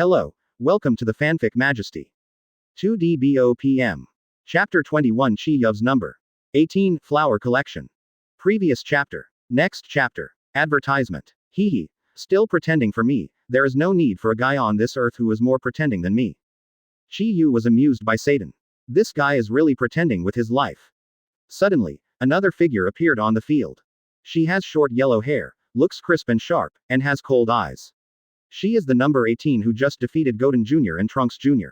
Hello, welcome to the Fanfic Majesty. 2DBOPM. Chapter 21 Chi Yuv's Number 18 Flower Collection. Previous chapter. Next chapter. Advertisement. Hee. Still pretending for me, there is no need for a guy on this earth who is more pretending than me. Chi Yu was amused by Satan. This guy is really pretending with his life. Suddenly, another figure appeared on the field. She has short yellow hair, looks crisp and sharp, and has cold eyes. She is the number 18 who just defeated Goten Jr. and Trunks Jr.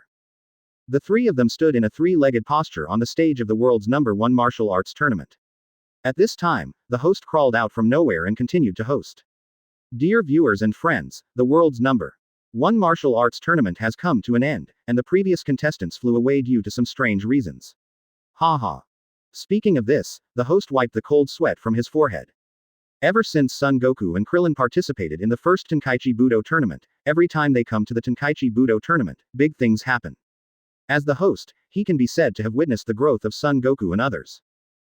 The three of them stood in a three-legged posture on the stage of the world's #1 martial arts tournament. At this time, the host crawled out from nowhere and continued to host. Dear viewers and friends, the world's #1 martial arts tournament has come to an end, and the previous contestants flew away due to some strange reasons. Haha. Speaking of this, the host wiped the cold sweat from his forehead. Ever since Son Goku and Krillin participated in the first Tenkaichi Budo tournament, every time they come to the Tenkaichi Budo tournament, big things happen. As the host, he can be said to have witnessed the growth of Son Goku and others.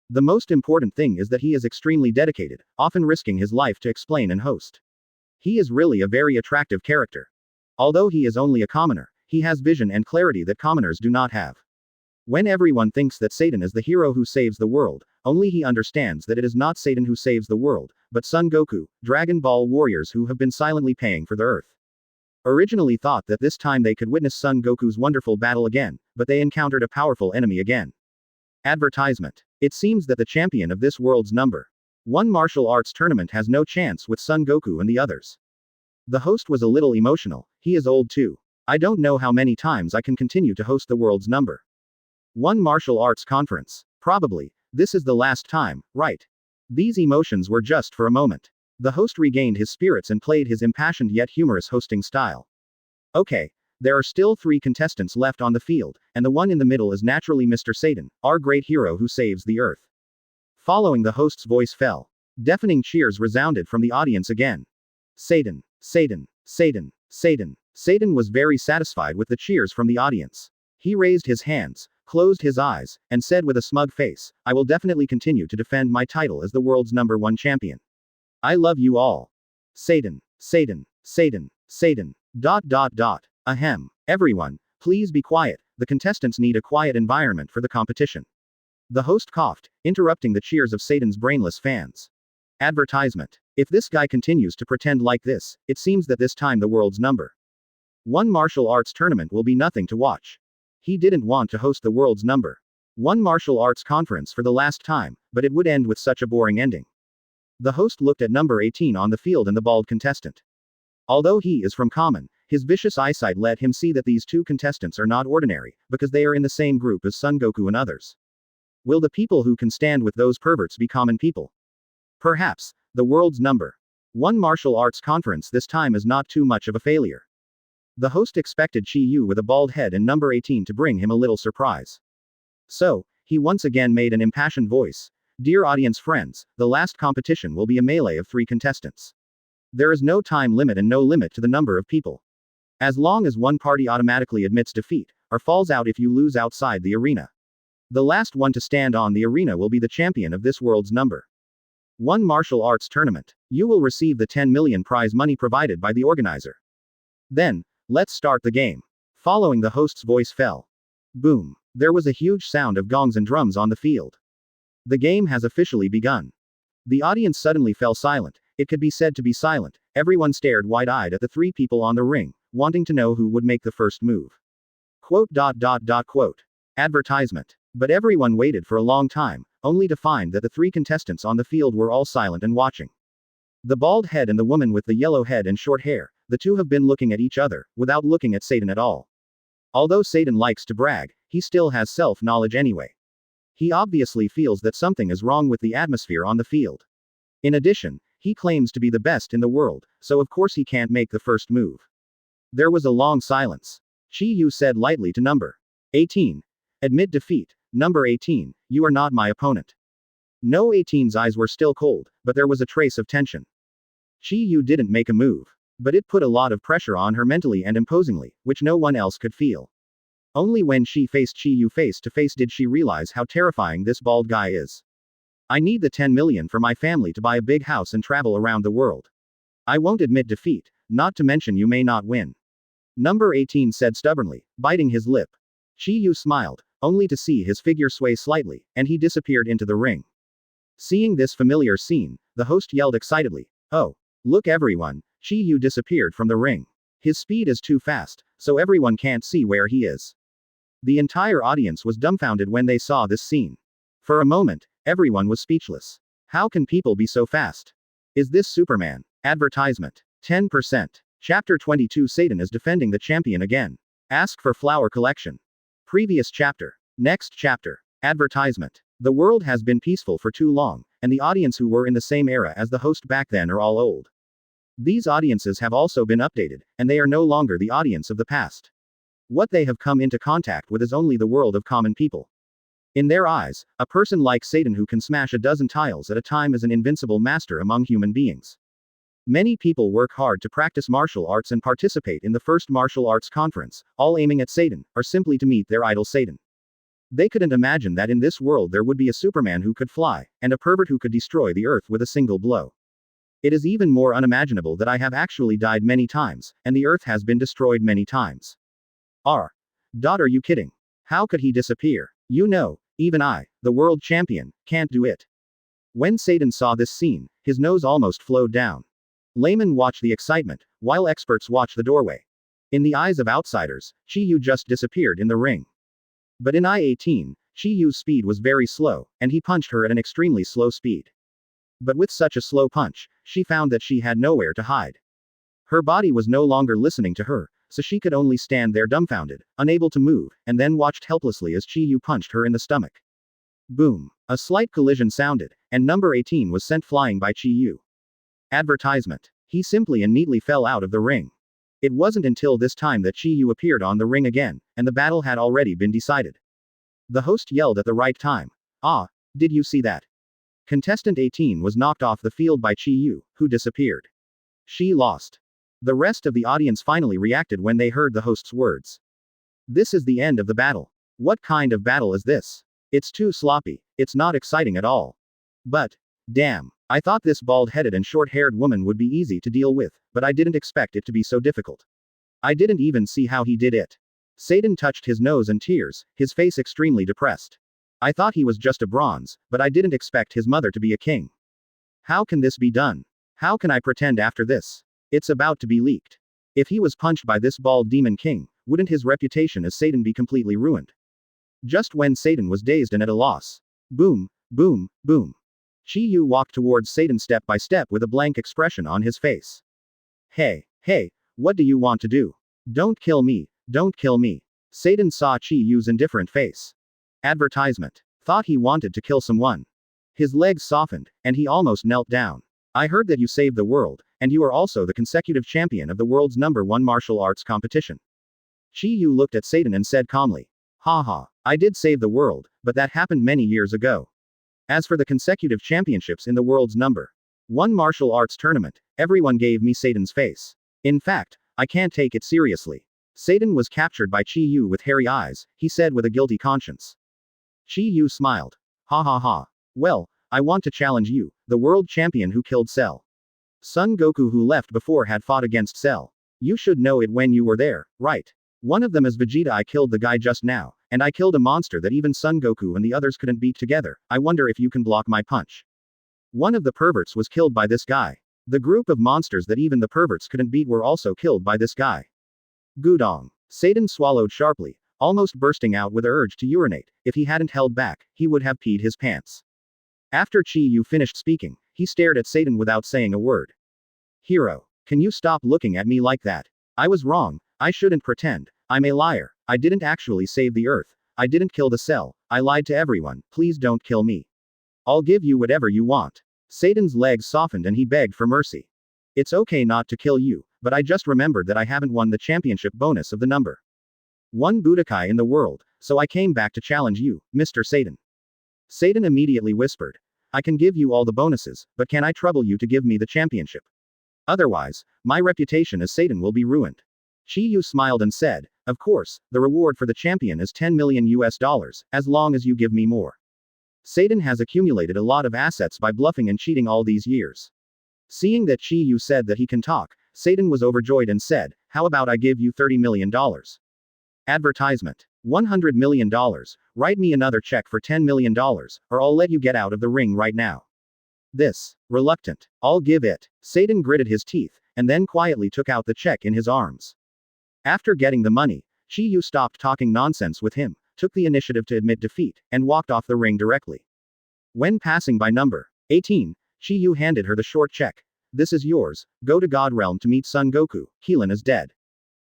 The most important thing is that he is extremely dedicated, often risking his life to explain and host. He is really a very attractive character. Although he is only a commoner, he has vision and clarity that commoners do not have. When everyone thinks that Satan is the hero who saves the world, only he understands that it is not Satan who saves the world, but Son Goku, Dragon Ball warriors who have been silently paying for the earth. Originally thought that this time they could witness Son Goku's wonderful battle again, but they encountered a powerful enemy again. Advertisement. It seems that the champion of this world's #1 martial arts tournament has no chance with Son Goku and the others. The host was a little emotional. He is old too. I don't know how many times I can continue to host the world's #1 martial arts conference. Probably, this is the last time, right? These emotions were just for a moment. The host regained his spirits and played his impassioned yet humorous hosting style. Okay. There are still 3 contestants left on the field, and the one in the middle is naturally Mr. Satan, our great hero who saves the earth. Following the host's voice fell. Deafening cheers resounded from the audience again. Satan, Satan, Satan, Satan. Satan was very satisfied with the cheers from the audience. He raised his hands, closed his eyes, and said with a smug face, I will definitely continue to defend my title as the world's #1 champion. I love you all. Satan, Satan, Satan, Satan. ... Ahem. Everyone, please be quiet, the contestants need a quiet environment for the competition. The host coughed, interrupting the cheers of Satan's brainless fans. Advertisement. If this guy continues to pretend like this, it seems that this time the world's #1 martial arts tournament will be nothing to watch. He didn't want to host the world's #1 martial arts conference for the last time, but it would end with such a boring ending. The host looked at number 18 on the field and the bald contestant. Although he is from common, his vicious eyesight let him see that these 2 contestants are not ordinary, because they are in the same group as Son Goku and others. Will the people who can stand with those perverts be common people? Perhaps, the world's #1 martial arts conference this time is not too much of a failure. The host expected Chi Yu with a bald head and number 18 to bring him a little surprise. So, he once again made an impassioned voice. Dear audience friends, the last competition will be a melee of 3 contestants. There is no time limit and no limit to the number of people. As long as one party automatically admits defeat, or falls out if you lose outside the arena. The last one to stand on the arena will be the champion of this world's #1 martial arts tournament. You will receive the 10 million prize money provided by the organizer. Then, let's start the game. Following the host's voice fell. Boom. There was a huge sound of gongs and drums on the field. The game has officially begun. The audience suddenly fell silent. It could be said to be silent. Everyone stared wide-eyed at the 3 people on the ring, wanting to know who would make the first move. Quote. Advertisement. But everyone waited for a long time, only to find that the 3 contestants on the field were all silent and watching. The bald head and the woman with the yellow head and short hair, the 2 have been looking at each other, without looking at Satan at all. Although Satan likes to brag, he still has self-knowledge anyway. He obviously feels that something is wrong with the atmosphere on the field. In addition, he claims to be the best in the world, so of course he can't make the first move. There was a long silence. Chi Yu said lightly to number 18. Admit defeat, number 18, you are not my opponent. No 18's eyes were still cold, but there was a trace of tension. Chi Yu didn't make a move. But it put a lot of pressure on her mentally and imposingly, which no one else could feel. Only when she faced Chi Yu face to face did she realize how terrifying this bald guy is. I need the 10 million for my family to buy a big house and travel around the world. I won't admit defeat, not to mention you may not win. Number 18 said stubbornly, biting his lip. Chi Yu smiled, only to see his figure sway slightly, and he disappeared into the ring. Seeing this familiar scene, the host yelled excitedly, "Oh! Look everyone, Chi Yu disappeared from the ring. His speed is too fast, so everyone can't see where he is." The entire audience was dumbfounded when they saw this scene. For a moment, everyone was speechless. How can people be so fast? Is this Superman? Advertisement. 10%. Chapter 22 Satan is defending the champion again. Ask for flower collection. Previous chapter. Next chapter. Advertisement. The world has been peaceful for too long, and the audience who were in the same era as the host back then are all old. These audiences have also been updated, and they are no longer the audience of the past. What they have come into contact with is only the world of common people. In their eyes, a person like Satan who can smash a dozen tiles at a time is an invincible master among human beings. Many people work hard to practice martial arts and participate in the first martial arts conference, all aiming at Satan, or simply to meet their idol Satan. They couldn't imagine that in this world there would be a Superman who could fly, and a pervert who could destroy the earth with a single blow. It is even more unimaginable that I have actually died many times, and the earth has been destroyed many times. Are you kidding? How could he disappear? You know, even I, the world champion, can't do it. When Satan saw this scene, his nose almost flowed down. Laymen watch the excitement, while experts watch the doorway. In the eyes of outsiders, Chi Yu just disappeared in the ring. But in I-18, Chi Yu's speed was very slow, and he punched her at an extremely slow speed. But with such a slow punch, she found that she had nowhere to hide. Her body was no longer listening to her, so she could only stand there dumbfounded, unable to move, and then watched helplessly as Chi Yu punched her in the stomach. Boom. A slight collision sounded, and number 18 was sent flying by Chi Yu. Advertisement. He simply and neatly fell out of the ring. It wasn't until this time that Chi Yu appeared on the ring again, and the battle had already been decided. The host yelled at the right time. "Ah, did you see that? Contestant 18 was knocked off the field by Chi Yu, who disappeared. She lost." The rest of the audience finally reacted when they heard the host's words. This is the end of the battle. What kind of battle is this? It's too sloppy, it's not exciting at all. But, damn, I thought this bald-headed and short-haired woman would be easy to deal with, but I didn't expect it to be so difficult. I didn't even see how he did it. Satan touched his nose in tears, his face extremely depressed. I thought he was just a bronze, but I didn't expect his mother to be a king. How can this be done? How can I pretend after this? It's about to be leaked. If he was punched by this bald demon king, wouldn't his reputation as Satan be completely ruined? Just when Satan was dazed and at a loss. Boom, boom, boom. Chi Yu walked towards Satan step by step with a blank expression on his face. Hey, what do you want to do? Don't kill me, don't kill me. Satan saw Chi Yu's indifferent face. Advertisement. Thought he wanted to kill someone. His legs softened, and he almost knelt down. I heard that you saved the world, and you are also the consecutive champion of the world's #1 martial arts competition. Chi Yu looked at Satan and said calmly. Haha, I did save the world, but that happened many years ago. As for the consecutive championships in the world's #1 martial arts tournament, everyone gave me Satan's face. In fact, I can't take it seriously. Satan was captured by Chi Yu with hairy eyes, he said with a guilty conscience. Chi Yu smiled. Ha ha ha. Well, I want to challenge you, the world champion who killed Cell. Son Goku who left before had fought against Cell. You should know it when you were there, right? One of them is Vegeta. I killed the guy just now, and I killed a monster that even Son Goku and the others couldn't beat together. I wonder if you can block my punch. One of the perverts was killed by this guy. The group of monsters that even the perverts couldn't beat were also killed by this guy. Gudong. Satan swallowed sharply, almost bursting out with the urge to urinate. If he hadn't held back, he would have peed his pants. After Chi Yu finished speaking, he stared at Satan without saying a word. Hero, can you stop looking at me like that? I was wrong, I shouldn't pretend. I'm a liar. I didn't actually save the earth. I didn't kill the Cell. I lied to everyone. Please don't kill me. I'll give you whatever you want. Satan's legs softened and he begged for mercy. It's okay not to kill you, but I just remembered that I haven't won the championship bonus of the #1 Budokai in the world, so I came back to challenge you, Mr. Satan. Satan immediately whispered. I can give you all the bonuses, but can I trouble you to give me the championship? Otherwise, my reputation as Satan will be ruined. Chi Yu smiled and said, of course, the reward for the champion is $10 million, as long as you give me more. Satan has accumulated a lot of assets by bluffing and cheating all these years. Seeing that Chi Yu said that he can talk, Satan was overjoyed and said, How about I give you $30 million? Advertisement. $100 million. Write me another check for $10 million, or I'll let you get out of the ring right now. This. Reluctant. I'll give it. Satan gritted his teeth, and then quietly took out the check in his arms. After getting the money, Chi Yu stopped talking nonsense with him, took the initiative to admit defeat, and walked off the ring directly. When passing by number 18, Chi Yu handed her the short check. This is yours, go to God Realm to meet Son Goku, Keelan is dead.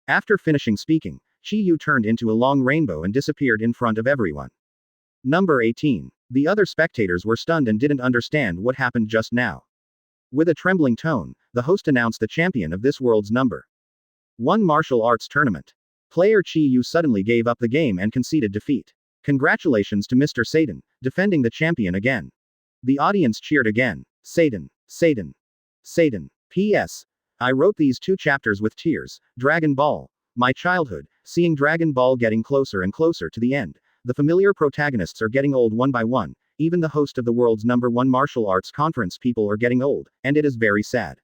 After finishing speaking, Chi Yu turned into a long rainbow and disappeared in front of everyone. Number 18. The other spectators were stunned and didn't understand what happened just now. With a trembling tone, the host announced the champion of this world's number 1 martial arts tournament. Player Chi Yu suddenly gave up the game and conceded defeat. Congratulations to Mr. Satan, defending the champion again. The audience cheered again. Satan, Satan, Satan. P.S. I wrote these 2 chapters with tears. Dragon Ball. My childhood, seeing Dragon Ball getting closer and closer to the end. The familiar protagonists are getting old one by one. Even the host of the world's number 1 martial arts conference people are getting old, and it is very sad.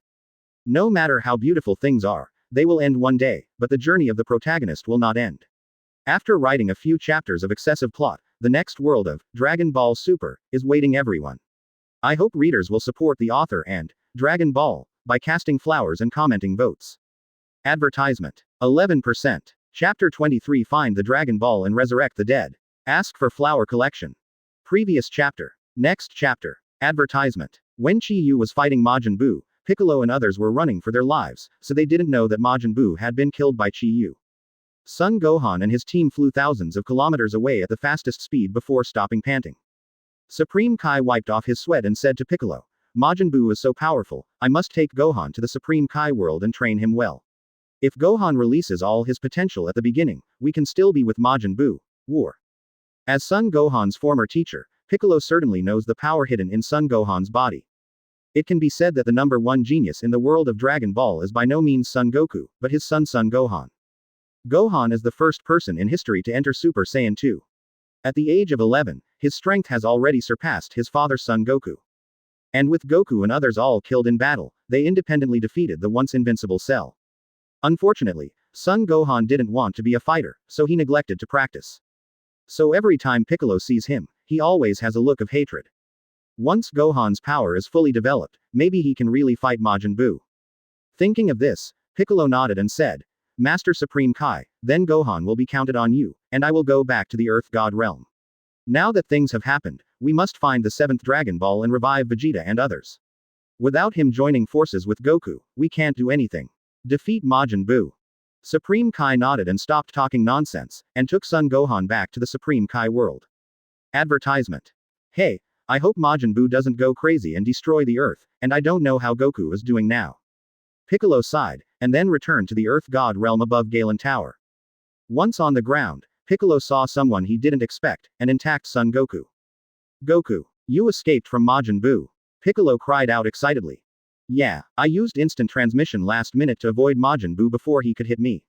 No matter how beautiful things are, they will end one day, but the journey of the protagonist will not end. After writing a few chapters of excessive plot, the next world of Dragon Ball Super is waiting everyone. I hope readers will support the author and Dragon Ball by casting flowers and commenting votes. Advertisement. 11%. Chapter 23 Find the Dragon Ball and Resurrect the Dead. Ask for flower collection. Previous chapter. Next chapter. Advertisement. When Chi Yu was fighting Majin Buu, Piccolo and others were running for their lives, so they didn't know that Majin Buu had been killed by Chi Yu. Son Gohan and his team flew thousands of kilometers away at the fastest speed before stopping panting. Supreme Kai wiped off his sweat and said to Piccolo, Majin Buu is so powerful, I must take Gohan to the Supreme Kai world and train him well. If Gohan releases all his potential at the beginning, we can still be with Majin Buu. War. As Son Gohan's former teacher, Piccolo certainly knows the power hidden in Son Gohan's body. It can be said that the number 1 genius in the world of Dragon Ball is by no means Son Goku, but his son Gohan. Gohan is the first person in history to enter Super Saiyan 2. At the age of 11, his strength has already surpassed his father Son Goku. And with Goku and others all killed in battle, they independently defeated the once invincible Cell. Unfortunately, Son Gohan didn't want to be a fighter, so he neglected to practice. So every time Piccolo sees him, he always has a look of hatred. Once Gohan's power is fully developed, maybe he can really fight Majin Buu. Thinking of this, Piccolo nodded and said, Master Supreme Kai, then Gohan will be counted on you, and I will go back to the Earth God realm. Now that things have happened, we must find the 7th Dragon Ball and revive Vegeta and others. Without him joining forces with Goku, we can't do anything. Defeat Majin Buu. Supreme Kai nodded and stopped talking nonsense, and took Son Gohan back to the Supreme Kai world. Advertisement. Hey, I hope Majin Buu doesn't go crazy and destroy the Earth, and I don't know how Goku is doing now. Piccolo sighed, and then returned to the Earth God realm above Galen Tower. Once on the ground, Piccolo saw someone he didn't expect, an intact Son Goku. Goku, you escaped from Majin Buu. Piccolo cried out excitedly. Yeah, I used instant transmission last minute to avoid Majin Buu before he could hit me.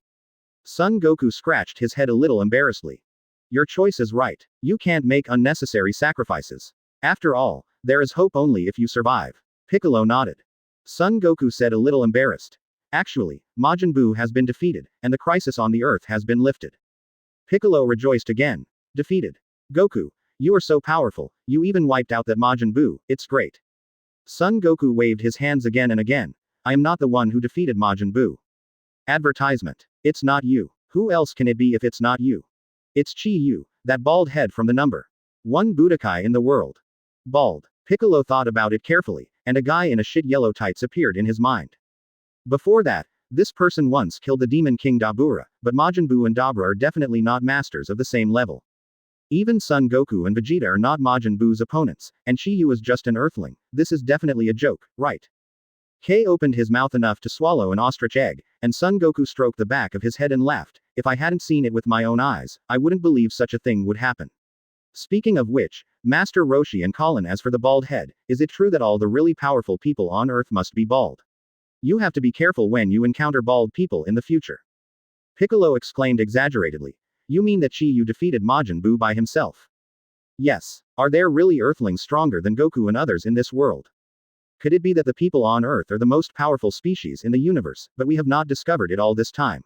Son Goku scratched his head a little embarrassedly. Your choice is right. You can't make unnecessary sacrifices. After all, there is hope only if you survive. Piccolo nodded. Son Goku said a little embarrassed. Actually, Majin Buu has been defeated, and the crisis on the Earth has been lifted. Piccolo rejoiced again. Defeated. Goku, you are so powerful, you even wiped out that Majin Buu, it's great. Son Goku waved his hands again and again. I am not the one who defeated Majin Buu. Advertisement. It's not you. Who else can it be if it's not you? It's Chi Yu, that bald head from the number 1 Budokai in the world. Bald. Piccolo thought about it carefully, and a guy in a shit yellow tights appeared in his mind. Before that, this person once killed the Demon King Dabura, but Majin Buu and Dabura are definitely not masters of the same level. Even Son Goku and Vegeta are not Majin Buu's opponents, and Chi Yu is just an earthling. This is definitely a joke, right? K opened his mouth enough to swallow an ostrich egg, and Son Goku stroked the back of his head and laughed. If I hadn't seen it with my own eyes, I wouldn't believe such a thing would happen. Speaking of which, Master Roshi and Colin, as for the bald head, is it true that all the really powerful people on Earth must be bald? You have to be careful when you encounter bald people in the future. Piccolo exclaimed exaggeratedly. You mean that Chi Yu defeated Majin Buu by himself? Yes. Are there really Earthlings stronger than Goku and others in this world? Could it be that the people on Earth are the most powerful species in the universe, but we have not discovered it all this time?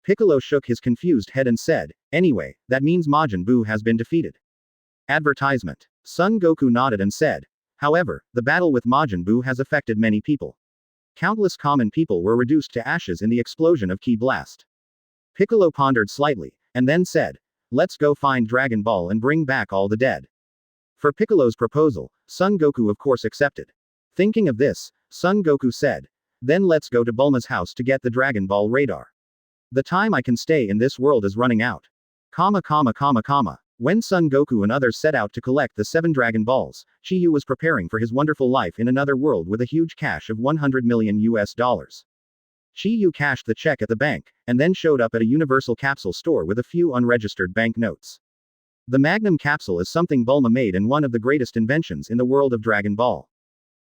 Piccolo shook his confused head and said, anyway, that means Majin Buu has been defeated. Advertisement. Son Goku nodded and said, however, the battle with Majin Buu has affected many people. Countless common people were reduced to ashes in the explosion of Ki Blast. Piccolo pondered slightly, and then said, let's go find Dragon Ball and bring back all the dead. For Piccolo's proposal, Son Goku of course accepted. Thinking of this, Son Goku said, then let's go to Bulma's house to get the Dragon Ball radar. The time I can stay in this world is running out. When Son Goku and others set out to collect the 7 Dragon Balls, Chi-Yu was preparing for his wonderful life in another world with a huge cash of $100 million. Chi-Yu cashed the check at the bank, and then showed up at a Universal Capsule store with a few unregistered banknotes. The Magnum capsule is something Bulma made and one of the greatest inventions in the world of Dragon Ball.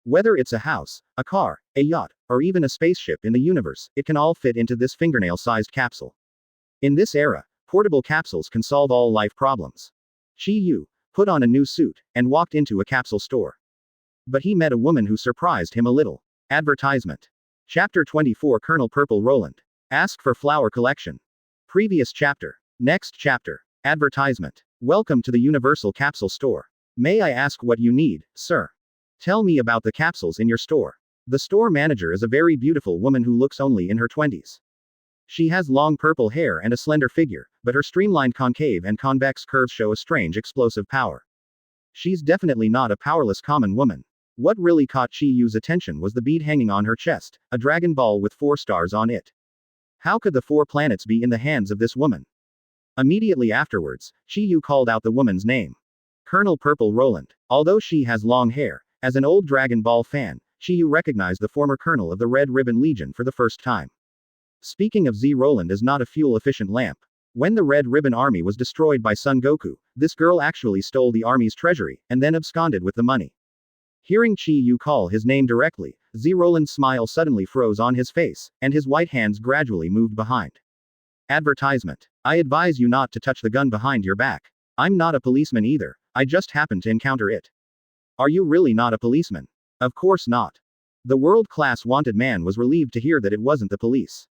Whether it's a house, a car, a yacht, or even a spaceship in the universe, it can all fit into this fingernail-sized capsule. In this era, portable capsules can solve all life problems. Chi-Yu put on a new suit and walked into a capsule store. But he met a woman who surprised him a little. Advertisement. Chapter 24 Colonel Purple Roland. Ask for flower collection. Previous chapter. Next chapter. Advertisement. Welcome to the Universal Capsule Store. May I ask what you need, sir? Tell me about the capsules in your store. The store manager is a very beautiful woman who looks only in her 20s. She has long purple hair and a slender figure, but her streamlined concave and convex curves show a strange explosive power. She's definitely not a powerless common woman. What really caught Chi-Yu's attention was the bead hanging on her chest, a Dragon Ball with 4 stars on it. How could the 4 planets be in the hands of this woman? Immediately afterwards, Chi-Yu called out the woman's name. Colonel Purple Roland. Although she has long hair, as an old Dragon Ball fan, Chi-Yu recognized the former colonel of the Red Ribbon Legion for the first time. Speaking of Z, Roland is not a fuel-efficient lamp. When the Red Ribbon Army was destroyed by Son Goku, this girl actually stole the army's treasury, and then absconded with the money. Hearing Chi-Yu call his name directly, Z Roland's smile suddenly froze on his face, and his white hands gradually moved behind. Advertisement. I advise you not to touch the gun behind your back. I'm not a policeman either, I just happened to encounter it. Are you really not a policeman? Of course not. The world-class wanted man was relieved to hear that it wasn't the police.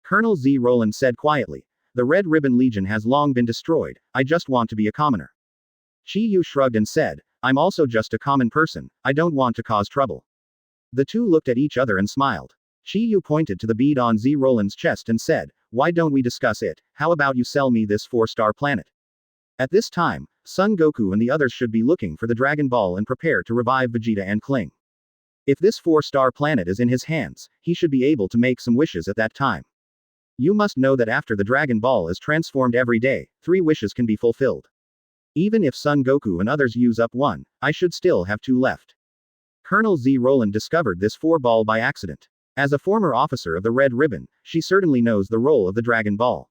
Colonel Z Roland said quietly, the Red Ribbon Legion has long been destroyed, I just want to be a commoner. Chi-Yu shrugged and said, I'm also just a common person, I don't want to cause trouble. The two looked at each other and smiled. Chi-Yu pointed to the bead on Z Roland's chest and said, why don't we discuss it, how about you sell me this 4-star planet? At this time, Son Goku and the others should be looking for the Dragon Ball and prepare to revive Vegeta and Kling. If this 4-star planet is in his hands, he should be able to make some wishes at that time. You must know that after the Dragon Ball is transformed every day, 3 wishes can be fulfilled. Even if Son Goku and others use up 1, I should still have 2 left. Colonel Z Roland discovered this 4-ball by accident. As a former officer of the Red Ribbon, she certainly knows the role of the Dragon Ball.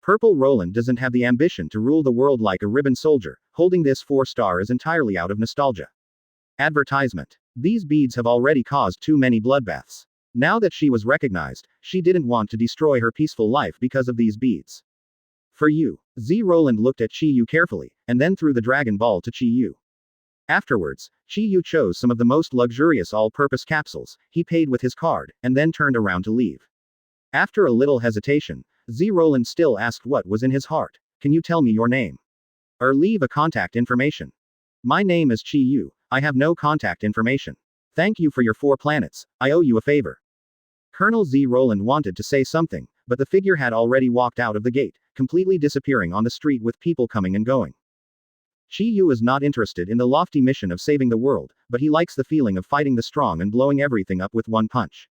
Purple Roland doesn't have the ambition to rule the world like a ribbon soldier, holding this 4-star is entirely out of nostalgia. Advertisement. These beads have already caused too many bloodbaths. Now that she was recognized, she didn't want to destroy her peaceful life because of these beads. For you. Z Roland looked at Chi-Yu carefully, and then threw the Dragon Ball to Chi-Yu. Afterwards, Chi-Yu chose some of the most luxurious all-purpose capsules, he paid with his card, and then turned around to leave. After a little hesitation, Z Roland still asked what was in his heart. Can you tell me your name? Or leave a contact information? My name is Chi-Yu, I have no contact information. Thank you for your 4 planets, I owe you a favor. Colonel Z Roland wanted to say something, but the figure had already walked out of the gate, completely disappearing on the street with people coming and going. Chi-Yu is not interested in the lofty mission of saving the world, but he likes the feeling of fighting the strong and blowing everything up with one punch.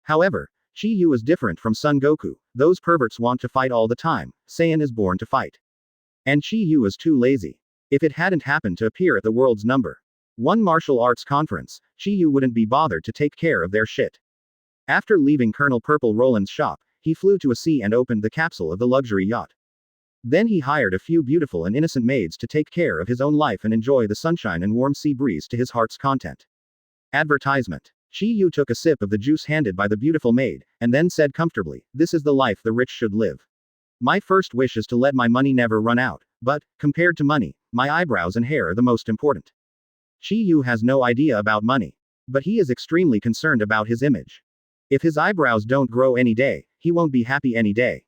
However, Chi-Yu is different from Son Goku, those perverts want to fight all the time, Saiyan is born to fight. And Chi-Yu is too lazy. If it hadn't happened to appear at the world's number 1 martial arts conference, Chi-Yu wouldn't be bothered to take care of their shit. After leaving Colonel Purple Roland's shop, he flew to a sea and opened the capsule of the luxury yacht. Then he hired a few beautiful and innocent maids to take care of his own life and enjoy the sunshine and warm sea breeze to his heart's content. Advertisement. Chi-Yu took a sip of the juice handed by the beautiful maid, and then said comfortably, this is the life the rich should live. My first wish is to let my money never run out, but, compared to money, my eyebrows and hair are the most important. Chi-Yu has no idea about money. But he is extremely concerned about his image. If his eyebrows don't grow any day, he won't be happy any day.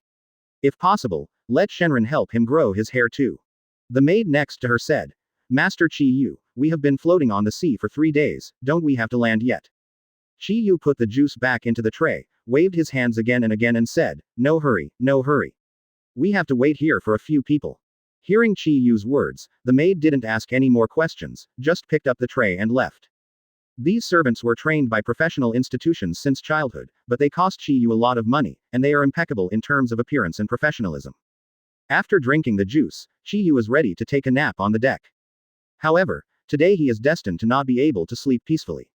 If possible, let Shenron help him grow his hair too. The maid next to her said, Master Chi Yu, we have been floating on the sea for 3 days, don't we have to land yet? Chi Yu put the juice back into the tray, waved his hands again and said, no hurry, no hurry. We have to wait here for a few people. Hearing Chi Yu's words, the maid didn't ask any more questions, just picked up the tray and left. These servants were trained by professional institutions since childhood, but they cost Chi Yu a lot of money, and they are impeccable in terms of appearance and professionalism. After drinking the juice, Chi Yu is ready to take a nap on the deck. However, today he is destined to not be able to sleep peacefully.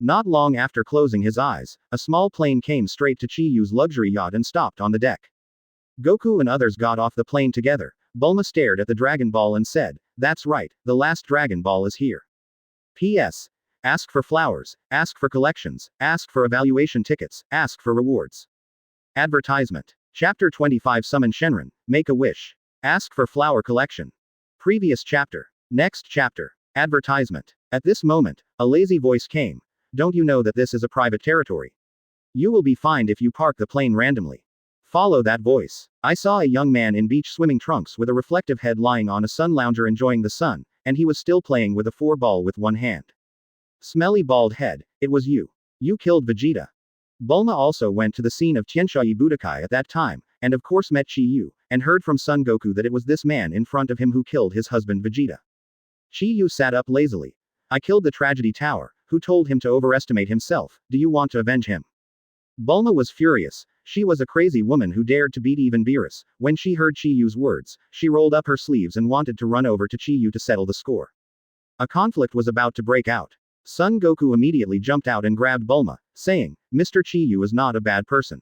Not long after closing his eyes, a small plane came straight to Chi Yu's luxury yacht and stopped on the deck. Goku and others got off the plane together. Bulma stared at the Dragon Ball and said, that's right, the last Dragon Ball is here. P.S. Ask for flowers, ask for collections, ask for evaluation tickets, ask for rewards. Advertisement. Chapter 25 Summon Shenron, Make a Wish. Ask for flower collection. Previous chapter. Next chapter. Advertisement. At this moment, a lazy voice came. Don't you know that this is a private territory? You will be fined if you park the plane randomly. Follow that voice. I saw a young man in beach swimming trunks with a reflective head lying on a sun lounger enjoying the sun, and he was still playing with a 4-ball with one hand. Smelly bald head, it was you. You killed Vegeta. Bulma also went to the scene of Tianshai Budokai at that time, and of course met Chi Yu, and heard from Son Goku that it was this man in front of him who killed his husband Vegeta. Chi Yu sat up lazily. I killed the Tragedy Tower. Who told him to overestimate himself? Do you want to avenge him? Bulma was furious. She was a crazy woman who dared to beat even Beerus. When she heard Chi Yu's words, she rolled up her sleeves and wanted to run over to Chi Yu to settle the score. A conflict was about to break out. Son Goku immediately jumped out and grabbed Bulma, saying, Mr. Chi Yu is not a bad person.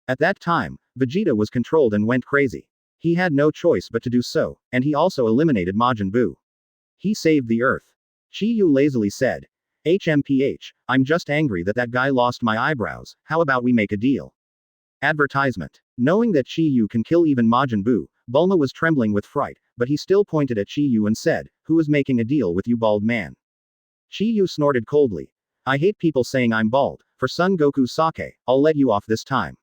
At that time, Vegeta was controlled and went crazy. He had no choice but to do so, and he also eliminated Majin Buu. He saved the Earth. Chi Yu lazily said, HMPH, I'm just angry that that guy lost my eyebrows, how about we make a deal? Advertisement. Knowing that Chi Yu can kill even Majin Buu, Bulma was trembling with fright, but he still pointed at Chi Yu and said, who is making a deal with you bald man? Chi Yu snorted coldly. I hate people saying I'm bald. For Son Goku's sake, I'll let you off this time.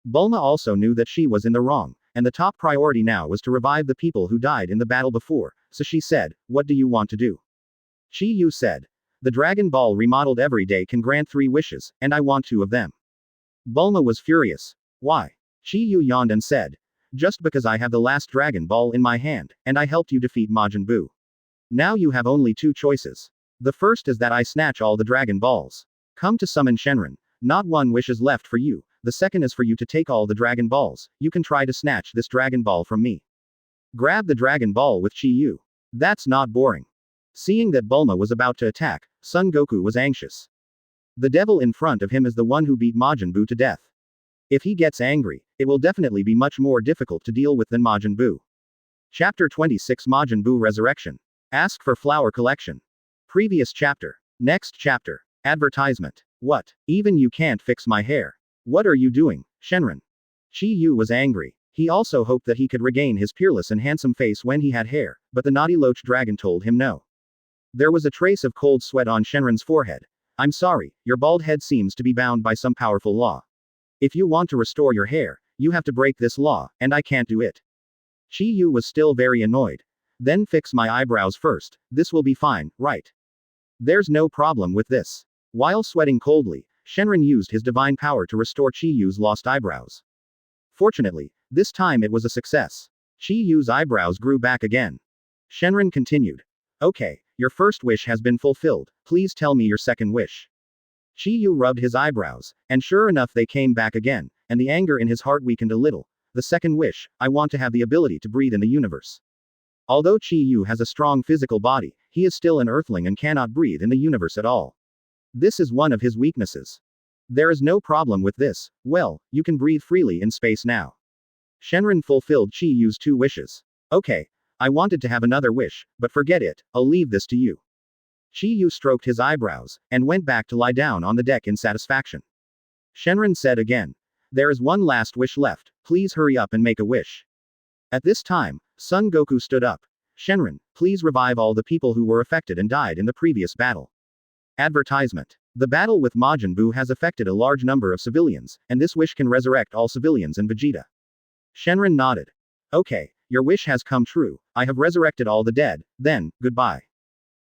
Bulma also knew that she was in the wrong, and the top priority now was to revive the people who died in the battle before, so she said, what do you want to do? Chi Yu said, the Dragon Ball remodeled every day can grant 3 wishes, and I want 2 of them. Bulma was furious. Why? Chi Yu yawned and said, just because I have the last Dragon Ball in my hand, and I helped you defeat Majin Buu. Now you have only 2 choices. The first is that I snatch all the Dragon Balls. Come to summon Shenron. Not 1 wish is left for you. The second is for you to take all the Dragon Balls. You can try to snatch this Dragon Ball from me. Grab the Dragon Ball with Chi Yu. That's not boring. Seeing that Bulma was about to attack, Son Goku was anxious. The devil in front of him is the one who beat Majin Buu to death. If he gets angry, it will definitely be much more difficult to deal with than Majin Buu. Chapter 26 Majin Buu Resurrection. Ask for flower collection. Previous chapter. Next chapter. Advertisement. What? Even you can't fix my hair. What are you doing, Shenron? Chi Yu was angry. He also hoped that he could regain his peerless and handsome face when he had hair, but the naughty Loach Dragon told him no. There was a trace of cold sweat on Shenron's forehead. I'm sorry, your bald head seems to be bound by some powerful law. If you want to restore your hair, you have to break this law, and I can't do it. Chi Yu was still very annoyed. Then fix my eyebrows first, this will be fine, right? There's no problem with this. While sweating coldly, Shenron used his divine power to restore Chi Yu's lost eyebrows. Fortunately, this time it was a success. Chi Yu's eyebrows grew back again. Shenron continued. Okay, your first wish has been fulfilled, please tell me your second wish. Chi Yu rubbed his eyebrows, and sure enough they came back again, and the anger in his heart weakened a little. The second wish, I want to have the ability to breathe in the universe. Although Chi Yu has a strong physical body, he is still an earthling and cannot breathe in the universe at all. This is one of his weaknesses. There is no problem with this, well, you can breathe freely in space now. Shenron fulfilled Chi Yu's 2 wishes. Okay, I wanted to have another wish, but forget it, I'll leave this to you. Chi Yu stroked his eyebrows, and went back to lie down on the deck in satisfaction. Shenron said again. There is one last wish left, please hurry up and make a wish. At this time, Son Goku stood up. Shenron, please revive all the people who were affected and died in the previous battle. Advertisement. The battle with Majin Buu has affected a large number of civilians, and this wish can resurrect all civilians and Vegeta. Shenron nodded. Okay, your wish has come true. I have resurrected all the dead, then, goodbye.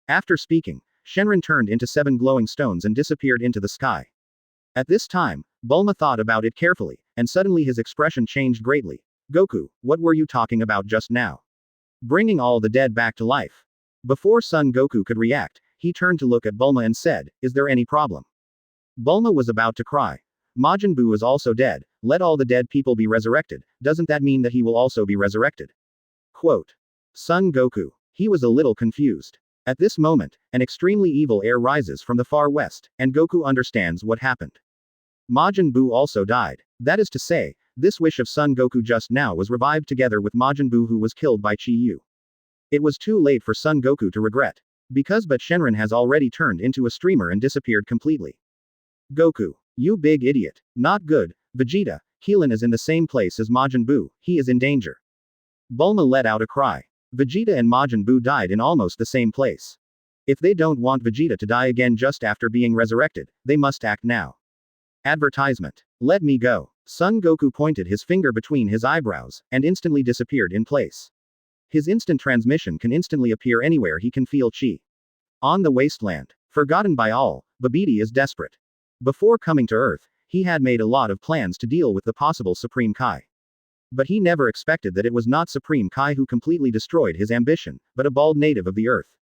After speaking, Shenron turned into 7 glowing stones and disappeared into the sky. At this time, Bulma thought about it carefully, and suddenly his expression changed greatly. Goku, what were you talking about just now? Bringing all the dead back to life. Before Son Goku could react, he turned to look at Bulma and said, is there any problem? Bulma was about to cry. Majin Buu is also dead, let all the dead people be resurrected, doesn't that mean that he will also be resurrected? Quote. Son Goku. He was a little confused. At this moment, an extremely evil air rises from the far west, and Goku understands what happened. Majin Buu also died. That is to say, this wish of Son Goku just now was revived together with Majin Buu who was killed by Chi Yu. It was too late for Son Goku to regret. Because but Shenron has already turned into a streamer and disappeared completely. Goku. You big idiot. Not good. Vegeta, Keelan is in the same place as Majin Buu, he is in danger. Bulma let out a cry. Vegeta and Majin Buu died in almost the same place. If they don't want Vegeta to die again just after being resurrected, they must act now. Advertisement. Let me go. Son Goku pointed his finger between his eyebrows, and instantly disappeared in place. His instant transmission can instantly appear anywhere he can feel chi. On the wasteland. Forgotten by all, Babidi is desperate. Before coming to Earth, he had made a lot of plans to deal with the possible Supreme Kai. But he never expected that it was not Supreme Kai who completely destroyed his ambition, but a bald native of the Earth.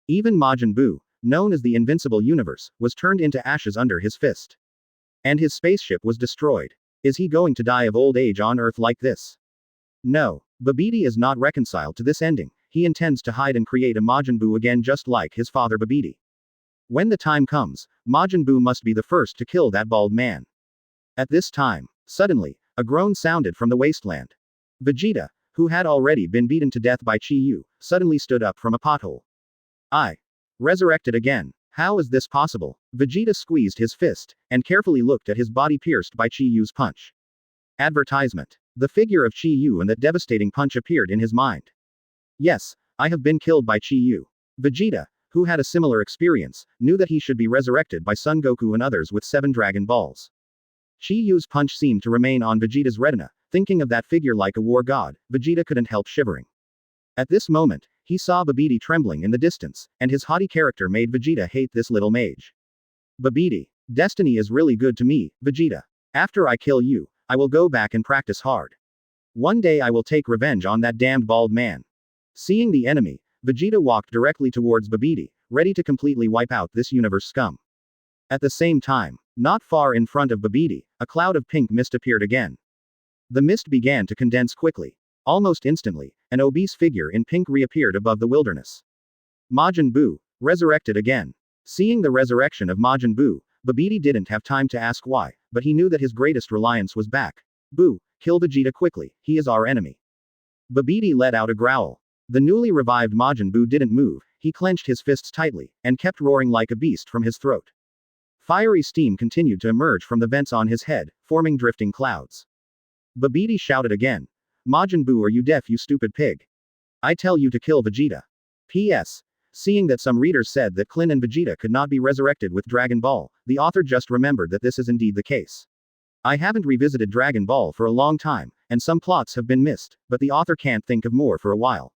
Even Majin Buu, known as the Invincible Universe, was turned into ashes under his fist. And his spaceship was destroyed. Is he going to die of old age on Earth like this? No. Babidi is not reconciled to this ending. He intends to hide and create a Majin Buu again just like his father Babidi. When the time comes, Majin Buu must be the first to kill that bald man. At this time, suddenly, a groan sounded from the wasteland. Vegeta, who had already been beaten to death by Chi Yu, suddenly stood up from a pothole. I. Resurrected again. How is this possible? Vegeta squeezed his fist, and carefully looked at his body pierced by Chi Yu's punch. Advertisement. The figure of Chi Yu and that devastating punch appeared in his mind. Yes, I have been killed by Chi Yu. Vegeta, who had a similar experience, knew that he should be resurrected by Son Goku and others with 7 Dragon Balls. Chi Yu's punch seemed to remain on Vegeta's retina. Thinking of that figure like a war god, Vegeta couldn't help shivering. At this moment, he saw Babidi trembling in the distance, and his haughty character made Vegeta hate this little mage. Babidi. Destiny is really good to me, Vegeta. After I kill you, I will go back and practice hard. One day I will take revenge on that damned bald man. Seeing the enemy, Vegeta walked directly towards Babidi, ready to completely wipe out this universe scum. At the same time, not far in front of Babidi, a cloud of pink mist appeared again. The mist began to condense quickly. Almost instantly, an obese figure in pink reappeared above the wilderness. Majin Buu, resurrected again. Seeing the resurrection of Majin Buu, Babidi didn't have time to ask why, but he knew that his greatest reliance was back. Buu, kill Vegeta quickly, he is our enemy. Babidi let out a growl. The newly revived Majin Buu didn't move, he clenched his fists tightly, and kept roaring like a beast from his throat. Fiery steam continued to emerge from the vents on his head, forming drifting clouds. Babidi shouted again. Majin Buu, are you deaf, you stupid pig? I tell you to kill Vegeta. P.S. Seeing that some readers said that Klin and Vegeta could not be resurrected with Dragon Ball, the author just remembered that this is indeed the case. I haven't revisited Dragon Ball for a long time, and some plots have been missed, but the author can't think of more for a while.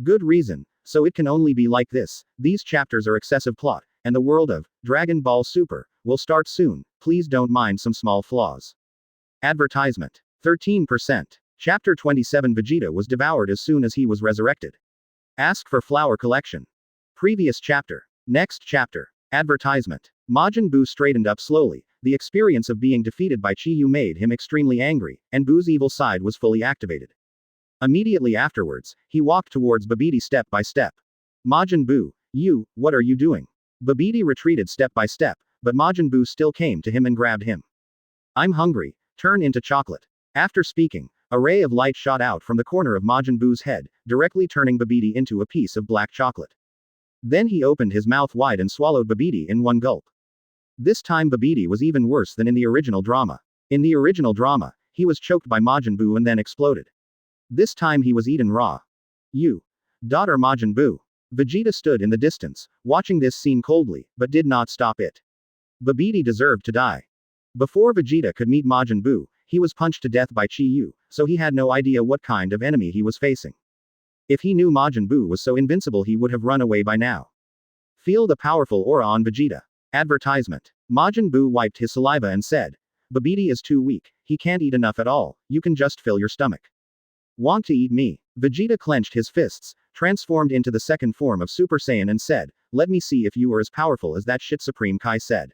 Good reason, so it can only be like this. These chapters are excessive plot, and the world of Dragon Ball Super will start soon. Please don't mind some small flaws. Advertisement. 13%. Chapter 27 Vegeta was devoured as soon as he was resurrected. Ask for flower collection. Previous chapter. Next chapter. Advertisement. Majin Buu straightened up slowly. The experience of being defeated by Chi Yu made him extremely angry, and Buu's evil side was fully activated. Immediately afterwards, he walked towards Babidi step by step. Majin Buu, you, what are you doing? Babidi retreated step by step, but Majin Buu still came to him and grabbed him. I'm hungry. Turn into chocolate. After speaking, a ray of light shot out from the corner of Majin Buu's head, directly turning Babidi into a piece of black chocolate. Then he opened his mouth wide and swallowed Babidi in one gulp. This time Babidi was even worse than in the original drama. In the original drama, he was choked by Majin Buu and then exploded. This time he was eaten raw. You. Daughter Majin Buu. Vegeta stood in the distance, watching this scene coldly, but did not stop it. Babidi deserved to die. Before Vegeta could meet Majin Buu, he was punched to death by Chi Yu, so he had no idea what kind of enemy he was facing. If he knew Majin Buu was so invincible, he would have run away by now. Feel the powerful aura on Vegeta. Advertisement. Majin Buu wiped his saliva and said, Babidi is too weak, he can't eat enough at all, you can just fill your stomach. Want to eat me? Vegeta clenched his fists, transformed into the second form of Super Saiyan and said, let me see if you are as powerful as that shit Supreme Kai said.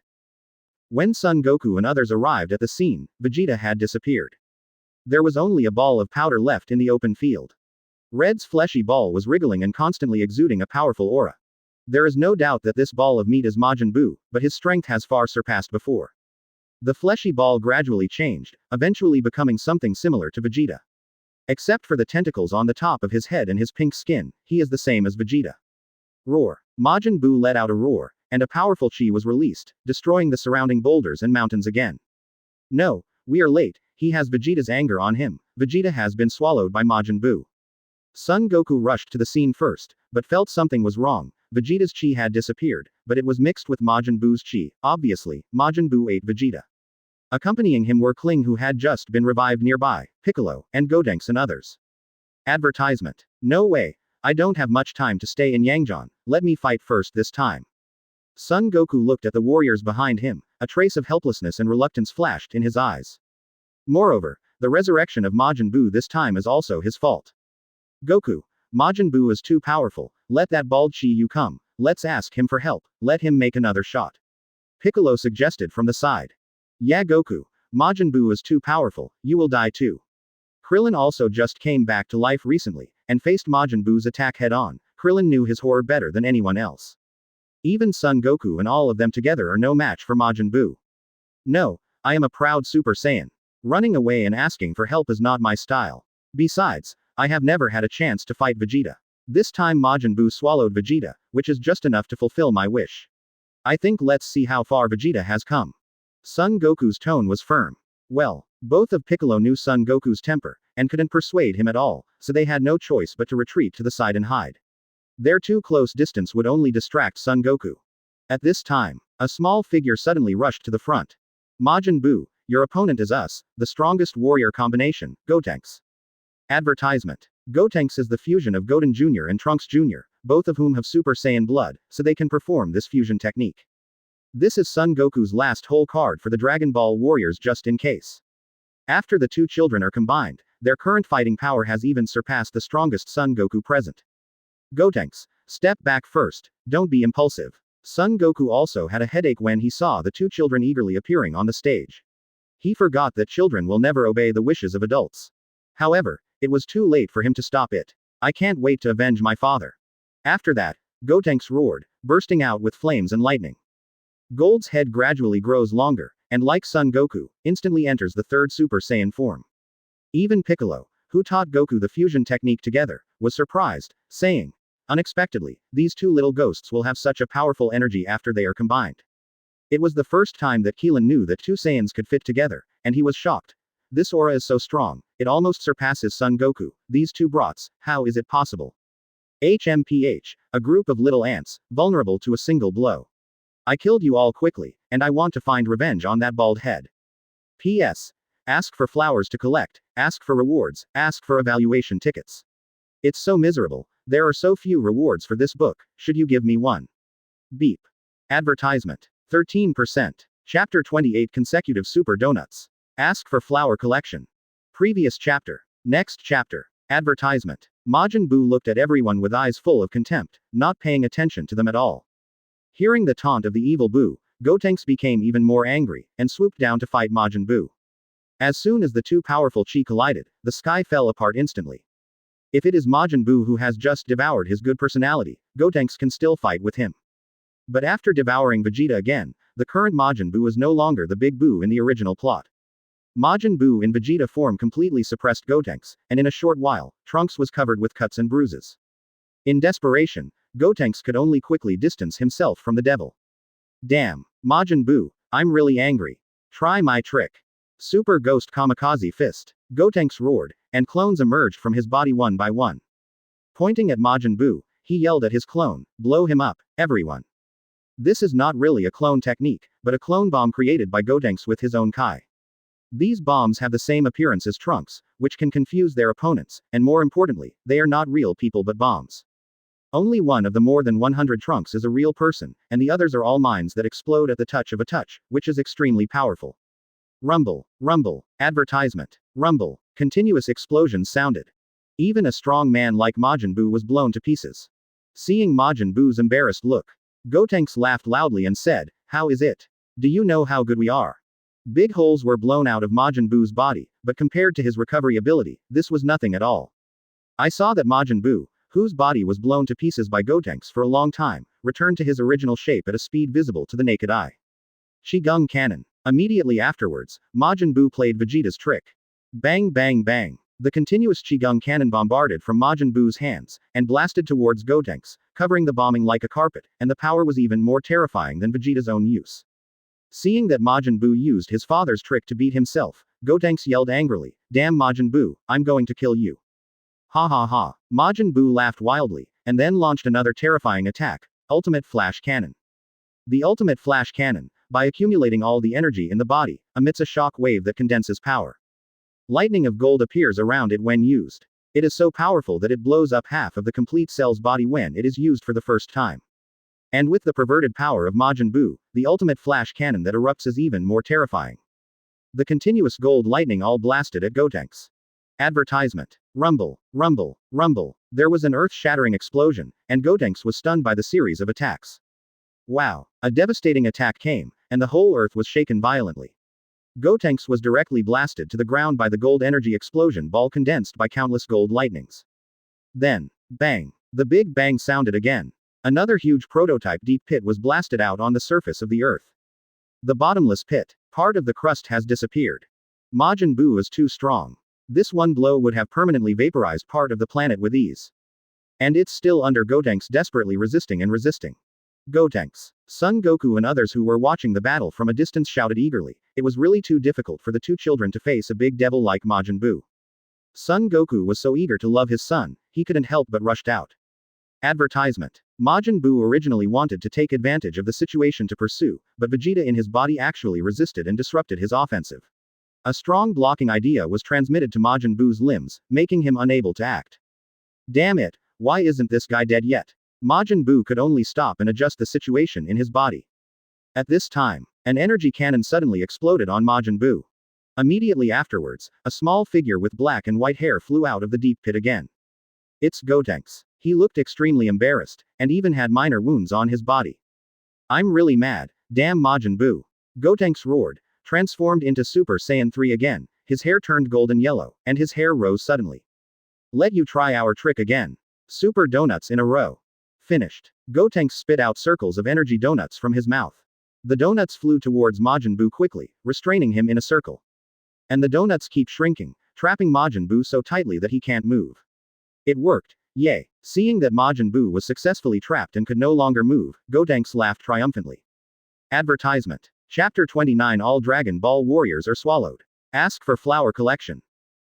When Son Goku and others arrived at the scene, Vegeta had disappeared. There was only a ball of powder left in the open field. Red's fleshy ball was wriggling and constantly exuding a powerful aura. There is no doubt that this ball of meat is Majin Buu, but his strength has far surpassed before. The fleshy ball gradually changed, eventually becoming something similar to Vegeta. Except for the tentacles on the top of his head and his pink skin, he is the same as Vegeta. Roar. Majin Buu let out a roar, and a powerful chi was released, destroying the surrounding boulders and mountains again. No, we are late, he has Vegeta's anger on him, Vegeta has been swallowed by Majin Buu. Son Goku rushed to the scene first, but felt something was wrong. Vegeta's chi had disappeared, but it was mixed with Majin Buu's chi. Obviously, Majin Buu ate Vegeta. Accompanying him were Kling, who had just been revived nearby, Piccolo, and Gotenks and others. Advertisement. No way. I don't have much time to stay in Yangzhou, let me fight first this time. Son Goku looked at the warriors behind him, a trace of helplessness and reluctance flashed in his eyes. Moreover, the resurrection of Majin Buu this time is also his fault. Goku, Majin Buu is too powerful, let that bald Chi Yu come, let's ask him for help, let him make another shot. Piccolo suggested from the side. Yeah Goku, Majin Buu is too powerful, you will die too. Krillin also just came back to life recently, and faced Majin Buu's attack head-on. Krillin knew his horror better than anyone else. Even Son Goku and all of them together are no match for Majin Buu. No, I am a proud Super Saiyan. Running away and asking for help is not my style. Besides, I have never had a chance to fight Vegeta. This time Majin Buu swallowed Vegeta, which is just enough to fulfill my wish. I think let's see how far Vegeta has come. Son Goku's tone was firm. Well, both of Piccolo knew Son Goku's temper, and couldn't persuade him at all, so they had no choice but to retreat to the side and hide. Their too close distance would only distract Son Goku. At this time, a small figure suddenly rushed to the front. Majin Buu, your opponent is us, the strongest warrior combination, Gotenks. Advertisement. Gotenks is the fusion of Goten Jr. and Trunks Jr., both of whom have Super Saiyan blood, so they can perform this fusion technique. This is Son Goku's last whole card for the Dragon Ball Warriors just in case. After the two children are combined, their current fighting power has even surpassed the strongest Son Goku present. Gotenks, step back first, don't be impulsive. Son Goku also had a headache when he saw the two children eagerly appearing on the stage. He forgot that children will never obey the wishes of adults. However, it was too late for him to stop it. I can't wait to avenge my father. After that, Gotenks roared, bursting out with flames and lightning. Gold's head gradually grows longer, and like Son Goku, instantly enters the third Super Saiyan form. Even Piccolo, who taught Goku the fusion technique together, was surprised, saying, unexpectedly, these two little ghosts will have such a powerful energy after they are combined. It was the first time that Keelan knew that two Saiyans could fit together, and he was shocked. This aura is so strong, it almost surpasses Son Goku. These two brats, how is it possible? HMPH, a group of little ants, vulnerable to a single blow. I killed you all quickly, and I want to find revenge on that bald head. P.S. Ask for flowers to collect, ask for rewards, ask for evaluation tickets. It's so miserable, there are so few rewards for this book, should you give me one? Beep. Advertisement. 13%. Chapter 28 Consecutive Super Donuts. Ask for flower collection. Previous chapter. Next chapter. Advertisement. Majin Buu looked at everyone with eyes full of contempt, not paying attention to them at all. Hearing the taunt of the evil Buu, Gotenks became even more angry, and swooped down to fight Majin Buu. As soon as the two powerful chi collided, the sky fell apart instantly. If it is Majin Buu who has just devoured his good personality, Gotenks can still fight with him. But after devouring Vegeta again, the current Majin Buu is no longer the big Buu in the original plot. Majin Buu in Vegeta form completely suppressed Gotenks, and in a short while, Trunks was covered with cuts and bruises. In desperation, Gotenks could only quickly distance himself from the devil. Damn, Majin Buu, I'm really angry. Try my trick. Super Ghost Kamikaze Fist. Gotenks roared, and clones emerged from his body one by one. Pointing at Majin Buu, He yelled at his clone, "Blow him up, everyone." This is not really a clone technique, but a clone bomb created by Gotenks with his own Kai. These bombs have the same appearance as trunks, which can confuse their opponents, and more importantly, they are not real people but bombs. Only one of the more than 100 trunks is a real person, and the others are all mines that explode at the touch of a touch, which is extremely powerful. Rumble, rumble, advertisement, rumble, continuous explosions sounded. Even a strong man like Majin Buu was blown to pieces. Seeing Majin Buu's embarrassed look, Gotenks laughed loudly and said, "How is it? Do you know how good we are?" Big holes were blown out of Majin Buu's body, but compared to his recovery ability, this was nothing at all. I saw that Majin Buu, whose body was blown to pieces by Gotenks for a long time, returned to his original shape at a speed visible to the naked eye. Qigong Cannon. Immediately afterwards, Majin Buu played Vegeta's trick. Bang bang bang. The continuous Qigong Cannon bombarded from Majin Buu's hands, and blasted towards Gotenks, covering the bombing like a carpet, and the power was even more terrifying than Vegeta's own use. Seeing that Majin Buu used his father's trick to beat himself, Gotenks yelled angrily, "Damn Majin Buu, I'm going to kill you." Ha ha ha. Majin Buu laughed wildly, and then launched another terrifying attack, Ultimate Flash Cannon. The Ultimate Flash Cannon, by accumulating all the energy in the body, emits a shock wave that condenses power. Lightning of gold appears around it when used. It is so powerful that it blows up half of the complete cell's body when it is used for the first time. And with the perverted power of Majin Buu, the ultimate flash cannon that erupts is even more terrifying. The continuous gold lightning all blasted at Gotenks. Advertisement. Rumble, rumble, rumble. There was an earth-shattering explosion, and Gotenks was stunned by the series of attacks. Wow. A devastating attack came, and the whole earth was shaken violently. Gotenks was directly blasted to the ground by the gold energy explosion ball condensed by countless gold lightnings. Then, bang. The big bang sounded again. Another huge prototype deep pit was blasted out on the surface of the earth. The bottomless pit. Part of the crust has disappeared. Majin Buu is too strong. This one blow would have permanently vaporized part of the planet with ease. And it's still under Gotenks desperately resisting and resisting. Gotenks. Son Goku and others who were watching the battle from a distance shouted eagerly. It was really too difficult for the two children to face a big devil like Majin Buu. Son Goku was so eager to love his son, he couldn't help but rushed out. Advertisement. Majin Buu originally wanted to take advantage of the situation to pursue, but Vegeta in his body actually resisted and disrupted his offensive. A strong blocking idea was transmitted to Majin Buu's limbs, making him unable to act. Damn it, why isn't this guy dead yet? Majin Buu could only stop and adjust the situation in his body. At this time, an energy cannon suddenly exploded on Majin Buu. Immediately afterwards, a small figure with black and white hair flew out of the deep pit again. It's Gotenks. He looked extremely embarrassed, and even had minor wounds on his body. I'm really mad, damn Majin Buu. Gotenks roared, transformed into Super Saiyan 3 again, his hair turned golden yellow, and his hair rose suddenly. Let you try our trick again. Super donuts in a row. Finished. Gotenks spit out circles of energy donuts from his mouth. The donuts flew towards Majin Buu quickly, restraining him in a circle. And the donuts keep shrinking, trapping Majin Buu so tightly that he can't move. It worked. Yay. Seeing that Majin Buu was successfully trapped and could no longer move, Gotenks laughed triumphantly. Advertisement. Chapter 29 All Dragon Ball Warriors are swallowed. Ask for flower collection.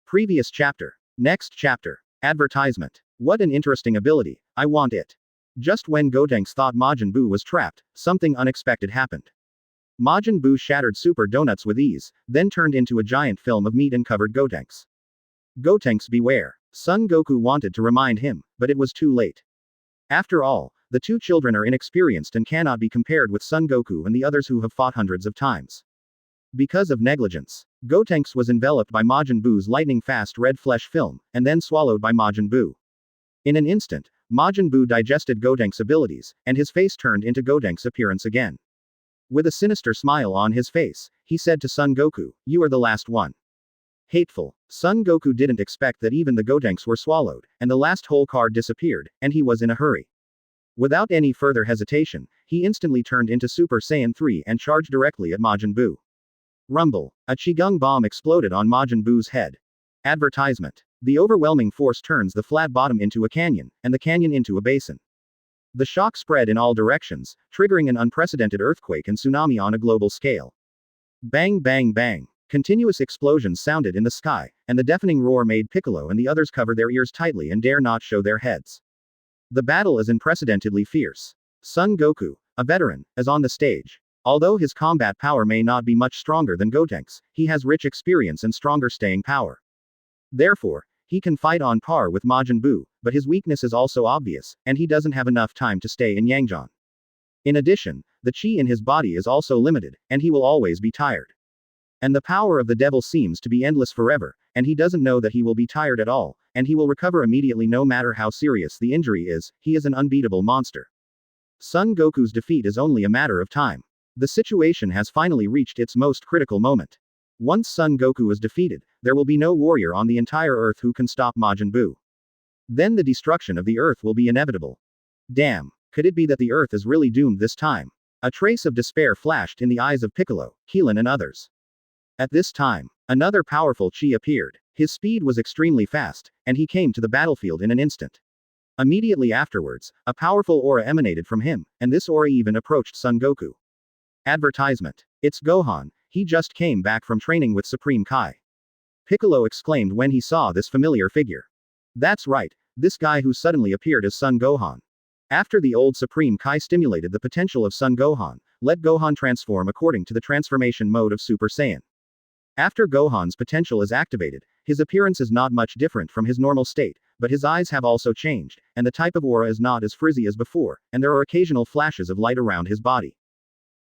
Previous chapter. Next chapter. Advertisement. What an interesting ability, I want it. Just when Gotenks thought Majin Buu was trapped, something unexpected happened. Majin Buu shattered super donuts with ease, then turned into a giant film of meat and covered Gotenks. Gotenks beware. Son Goku wanted to remind him, but it was too late. After all, the two children are inexperienced and cannot be compared with Son Goku and the others who have fought hundreds of times. Because of negligence, Gotenks was enveloped by Majin Buu's lightning-fast red flesh film, and then swallowed by Majin Buu. In an instant, Majin Buu digested Gotenks' abilities, and his face turned into Gotenks' appearance again. With a sinister smile on his face, he said to Son Goku, "You are the last one." Hateful. Son Goku didn't expect that even the Gotenks were swallowed, and the last whole card disappeared, and he was in a hurry. Without any further hesitation, he instantly turned into Super Saiyan 3 and charged directly at Majin Buu. Rumble. A Qigong bomb exploded on Majin Buu's head. Advertisement. The overwhelming force turns the flat bottom into a canyon, and the canyon into a basin. The shock spread in all directions, triggering an unprecedented earthquake and tsunami on a global scale. Bang bang bang. Continuous explosions sounded in the sky, and the deafening roar made Piccolo and the others cover their ears tightly and dare not show their heads. The battle is unprecedentedly fierce. Son Goku, a veteran, is on the stage. Although his combat power may not be much stronger than Gotenks, he has rich experience and stronger staying power. Therefore, he can fight on par with Majin Buu, but his weakness is also obvious, and he doesn't have enough time to stay in Yangzhou. In addition, the chi in his body is also limited, and he will always be tired. And the power of the devil seems to be endless forever, and he doesn't know that he will be tired at all, and he will recover immediately no matter how serious the injury is. He is an unbeatable monster. Son Goku's defeat is only a matter of time. The situation has finally reached its most critical moment. Once Son Goku is defeated, there will be no warrior on the entire Earth who can stop Majin Buu. Then the destruction of the Earth will be inevitable. Damn, could it be that the Earth is really doomed this time? A trace of despair flashed in the eyes of Piccolo, Keelan and others. At this time, another powerful chi appeared. His speed was extremely fast, and he came to the battlefield in an instant. Immediately afterwards, a powerful aura emanated from him, and this aura even approached Son Goku. Advertisement. It's Gohan, he just came back from training with Supreme Kai. Piccolo exclaimed when he saw this familiar figure. That's right, this guy who suddenly appeared as Son Gohan. After the old Supreme Kai stimulated the potential of Son Gohan, let Gohan transform according to the transformation mode of Super Saiyan. After Gohan's potential is activated, his appearance is not much different from his normal state, but his eyes have also changed, and the type of aura is not as frizzy as before, and there are occasional flashes of light around his body.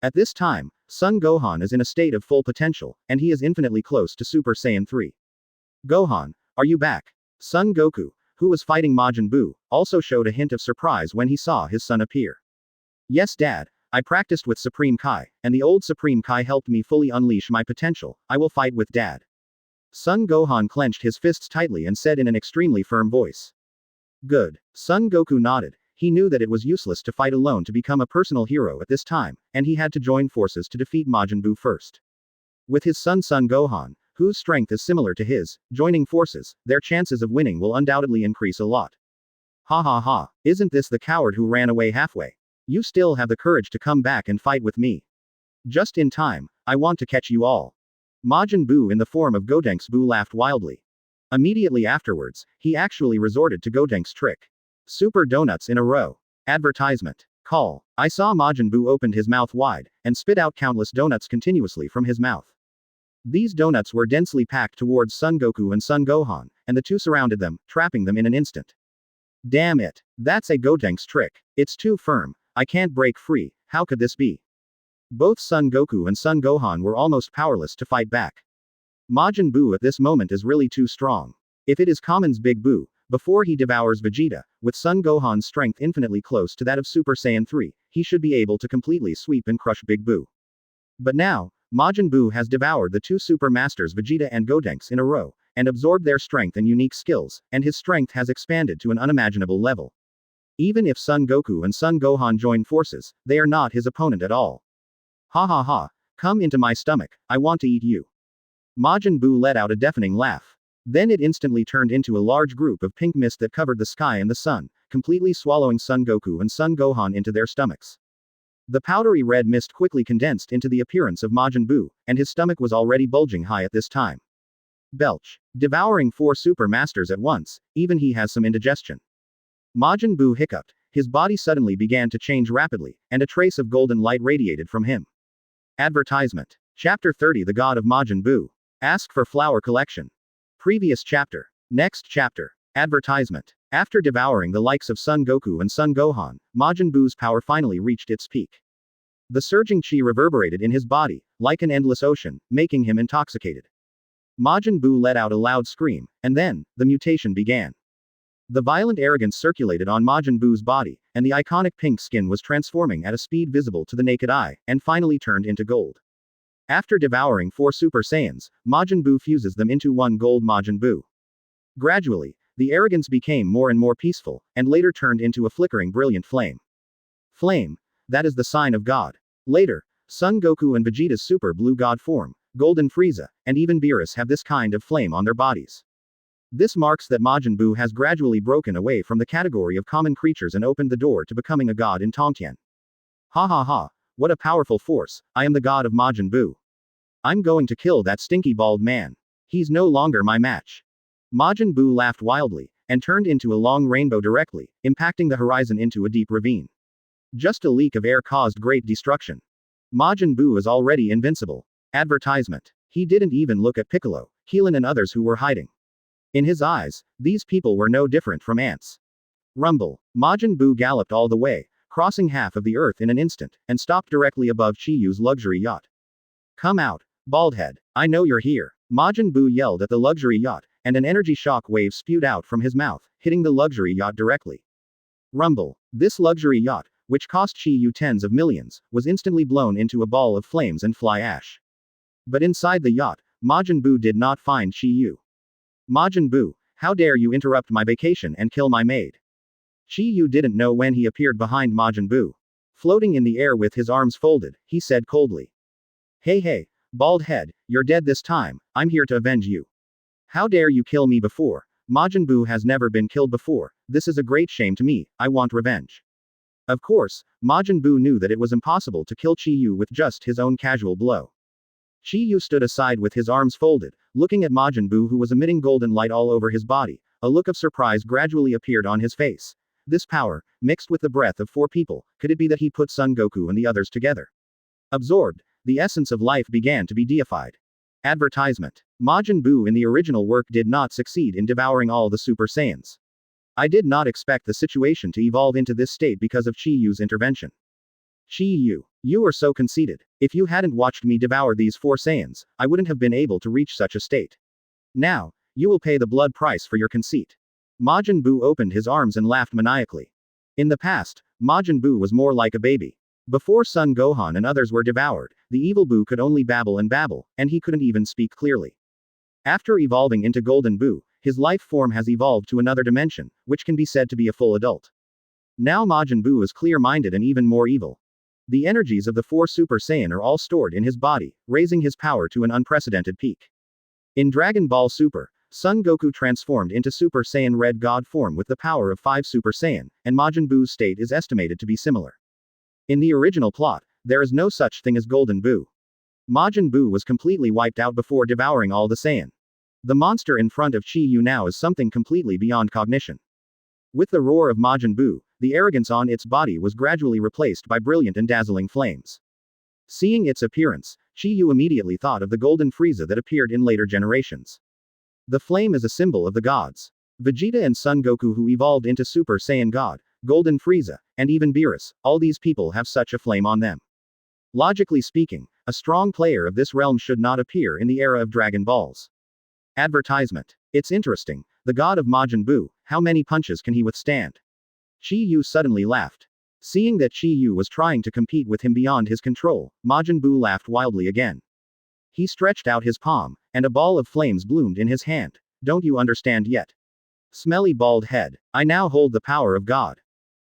At this time, Son Gohan is in a state of full potential, and he is infinitely close to Super Saiyan 3. Gohan, are you back? Son Goku, who was fighting Majin Buu, also showed a hint of surprise when he saw his son appear. Yes, Dad, I practiced with Supreme Kai, and the old Supreme Kai helped me fully unleash my potential. I will fight with Dad. Son Gohan clenched his fists tightly and said in an extremely firm voice. Good. Son Goku nodded. He knew that it was useless to fight alone to become a personal hero at this time, and he had to join forces to defeat Majin Buu first. With his son Son Gohan, whose strength is similar to his, joining forces, their chances of winning will undoubtedly increase a lot. Ha ha ha, isn't this the coward who ran away halfway? You still have the courage to come back and fight with me. Just in time, I want to catch you all. Majin Buu in the form of Gotenks Buu laughed wildly. Immediately afterwards, he actually resorted to Gotenks' trick. Super donuts in a row. Advertisement. Call. I saw Majin Buu opened his mouth wide, and spit out countless donuts continuously from his mouth. These donuts were densely packed towards Son Goku and Son Gohan, and the two surrounded them, trapping them in an instant. Damn it. That's a Gotenks trick. It's too firm. I can't break free. How could this be? Both Son Goku and Son Gohan were almost powerless to fight back. Majin Buu at this moment is really too strong. If it is Kamen's Big Buu, before he devours Vegeta, with Son Gohan's strength infinitely close to that of Super Saiyan 3, he should be able to completely sweep and crush Big Buu. But now, Majin Buu has devoured the two Super Masters Vegeta and Gotenks in a row, and absorbed their strength and unique skills, and his strength has expanded to an unimaginable level. Even if Son Goku and Son Gohan join forces, they are not his opponent at all. Ha ha ha, come into my stomach, I want to eat you. Majin Buu let out a deafening laugh. Then it instantly turned into a large group of pink mist that covered the sky and the sun, completely swallowing Son Goku and Son Gohan into their stomachs. The powdery red mist quickly condensed into the appearance of Majin Buu, and his stomach was already bulging high at this time. Belch. Devouring 4 super masters at once, even he has some indigestion. Majin Buu hiccuped, his body suddenly began to change rapidly, and a trace of golden light radiated from him. Advertisement. Chapter 30 The God of Majin Buu. Ask for flower collection. Previous chapter. Next chapter. Advertisement. After devouring the likes of Son Goku and Son Gohan, Majin Buu's power finally reached its peak. The surging chi reverberated in his body, like an endless ocean, making him intoxicated. Majin Buu let out a loud scream, and then, the mutation began. The violent arrogance circulated on Majin Buu's body, and the iconic pink skin was transforming at a speed visible to the naked eye, and finally turned into gold. After devouring 4 Super Saiyans, Majin Buu fuses them into one gold Majin Buu. Gradually, the arrogance became more and more peaceful, and later turned into a flickering brilliant flame. Flame, that is the sign of God. Later, Son Goku and Vegeta's Super Blue God form, Golden Frieza, and even Beerus have this kind of flame on their bodies. This marks that Majin Buu has gradually broken away from the category of common creatures and opened the door to becoming a god in Tongtian. Ha ha ha, what a powerful force, I am the god of Majin Buu. I'm going to kill that stinky bald man. He's no longer my match. Majin Buu laughed wildly, and turned into a long rainbow directly, impacting the horizon into a deep ravine. Just a leak of air caused great destruction. Majin Buu is already invincible. Advertisement. He didn't even look at Piccolo, Keelan and others who were hiding. In his eyes, these people were no different from ants. Rumble. Majin Buu galloped all the way, crossing half of the earth in an instant, and stopped directly above Chiyu's luxury yacht. Come out, Baldhead. I know you're here. Majin Buu yelled at the luxury yacht, and an energy shock wave spewed out from his mouth, hitting the luxury yacht directly. Rumble. This luxury yacht, which cost Chiyu tens of millions, was instantly blown into a ball of flames and fly ash. But inside the yacht, Majin Buu did not find Chiyu. Majin Buu, how dare you interrupt my vacation and kill my maid? Chiyu didn't know when he appeared behind Majin Buu. Floating in the air with his arms folded, he said coldly. Hey, bald head, you're dead this time, I'm here to avenge you. How dare you kill me before? Majin Buu has never been killed before, this is a great shame to me, I want revenge. Of course, Majin Buu knew that it was impossible to kill Chiyu with just his own casual blow. Chiyu stood aside with his arms folded, looking at Majin Buu who was emitting golden light all over his body. A look of surprise gradually appeared on his face. This power, mixed with the breath of 4 people, could it be that he put Son Goku and the others together? Absorbed, the essence of life began to be deified. Advertisement. Majin Buu in the original work did not succeed in devouring all the Super Saiyans. I did not expect the situation to evolve into this state because of Chiyu's intervention. Chiyu, you are so conceited. If you hadn't watched me devour these 4 Saiyans, I wouldn't have been able to reach such a state. Now, you will pay the blood price for your conceit. Majin Buu opened his arms and laughed maniacally. In the past, Majin Buu was more like a baby. Before Son Gohan and others were devoured, the evil Buu could only babble, and he couldn't even speak clearly. After evolving into Golden Buu, his life form has evolved to another dimension, which can be said to be a full adult. Now Majin Buu is clear-minded and even more evil. The energies of the 4 Super Saiyan are all stored in his body, raising his power to an unprecedented peak. In Dragon Ball Super, Son Goku transformed into Super Saiyan Red God form with the power of 5 Super Saiyan, and Majin Buu's state is estimated to be similar. In the original plot, there is no such thing as Golden Buu. Majin Buu was completely wiped out before devouring all the Saiyan. The monster in front of Chiyu now is something completely beyond cognition. With the roar of Majin Buu, the arrogance on its body was gradually replaced by brilliant and dazzling flames. Seeing its appearance, Chiyu immediately thought of the golden Frieza that appeared in later generations. The flame is a symbol of the gods. Vegeta and Son Goku who evolved into Super Saiyan God, Golden Frieza, and even Beerus, all these people have such a flame on them. Logically speaking, a strong player of this realm should not appear in the era of Dragon Balls. Advertisement. It's interesting, the god of Majin Buu, how many punches can he withstand? Chiyu suddenly laughed. Seeing that Chiyu was trying to compete with him beyond his control, Majin Buu laughed wildly again. He stretched out his palm, and a ball of flames bloomed in his hand. Don't you understand yet? Smelly bald head. I now hold the power of God.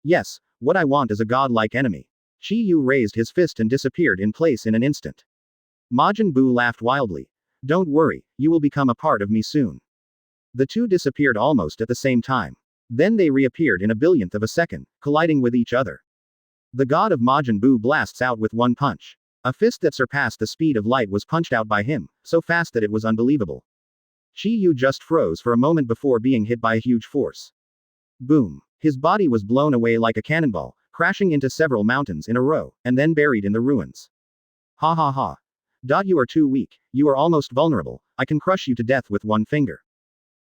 Yes, what I want is a god-like enemy. Chiyu raised his fist and disappeared in place in an instant. Majin Buu laughed wildly. Don't worry, you will become a part of me soon. The two disappeared almost at the same time. Then they reappeared in a billionth of a second, colliding with each other. The god of Majin Buu blasts out with one punch. A fist that surpassed the speed of light was punched out by him, so fast that it was unbelievable. Chiyu just froze for a moment before being hit by a huge force. Boom. His body was blown away like a cannonball, crashing into several mountains in a row, and then buried in the ruins. Ha ha ha. You are too weak, you are almost vulnerable, I can crush you to death with one finger.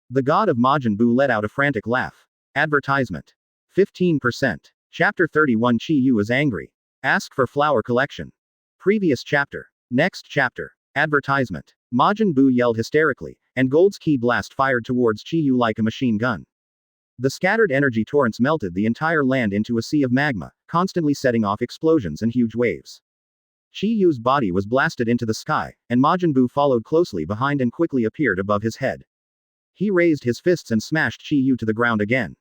The god of Majin Buu let out a frantic laugh. Advertisement. 15%. Chapter 31 Chiyu is angry. Ask for flower collection. Previous chapter. Next chapter. Advertisement. Majin Buu yelled hysterically, and Gold's ki blast fired towards Chiyu like a machine gun. The scattered energy torrents melted the entire land into a sea of magma, constantly setting off explosions and huge waves. Chiyu's body was blasted into the sky, and Majin Buu followed closely behind and quickly appeared above his head. He raised his fists and smashed Chiyu to the ground again.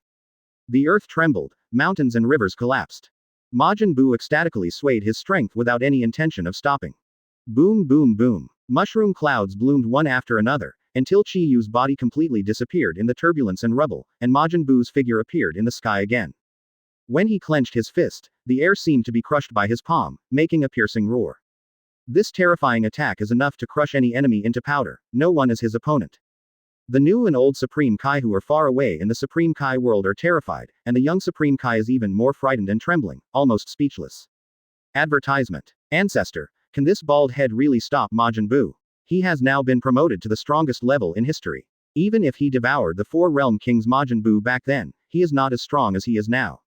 The earth trembled, mountains and rivers collapsed. Majin Buu ecstatically swayed his strength without any intention of stopping. Boom boom boom. Mushroom clouds bloomed one after another, until Chiyu's body completely disappeared in the turbulence and rubble, and Majin Buu's figure appeared in the sky again. When he clenched his fist, the air seemed to be crushed by his palm, making a piercing roar. This terrifying attack is enough to crush any enemy into powder, no one is his opponent. The new and old Supreme Kai who are far away in the Supreme Kai world are terrified, and the young Supreme Kai is even more frightened and trembling, almost speechless. Advertisement. Ancestor, can this bald head really stop Majin Buu? He has now been promoted to the strongest level in history. Even if he devoured the four realm kings Majin Buu back then, he is not as strong as he is now.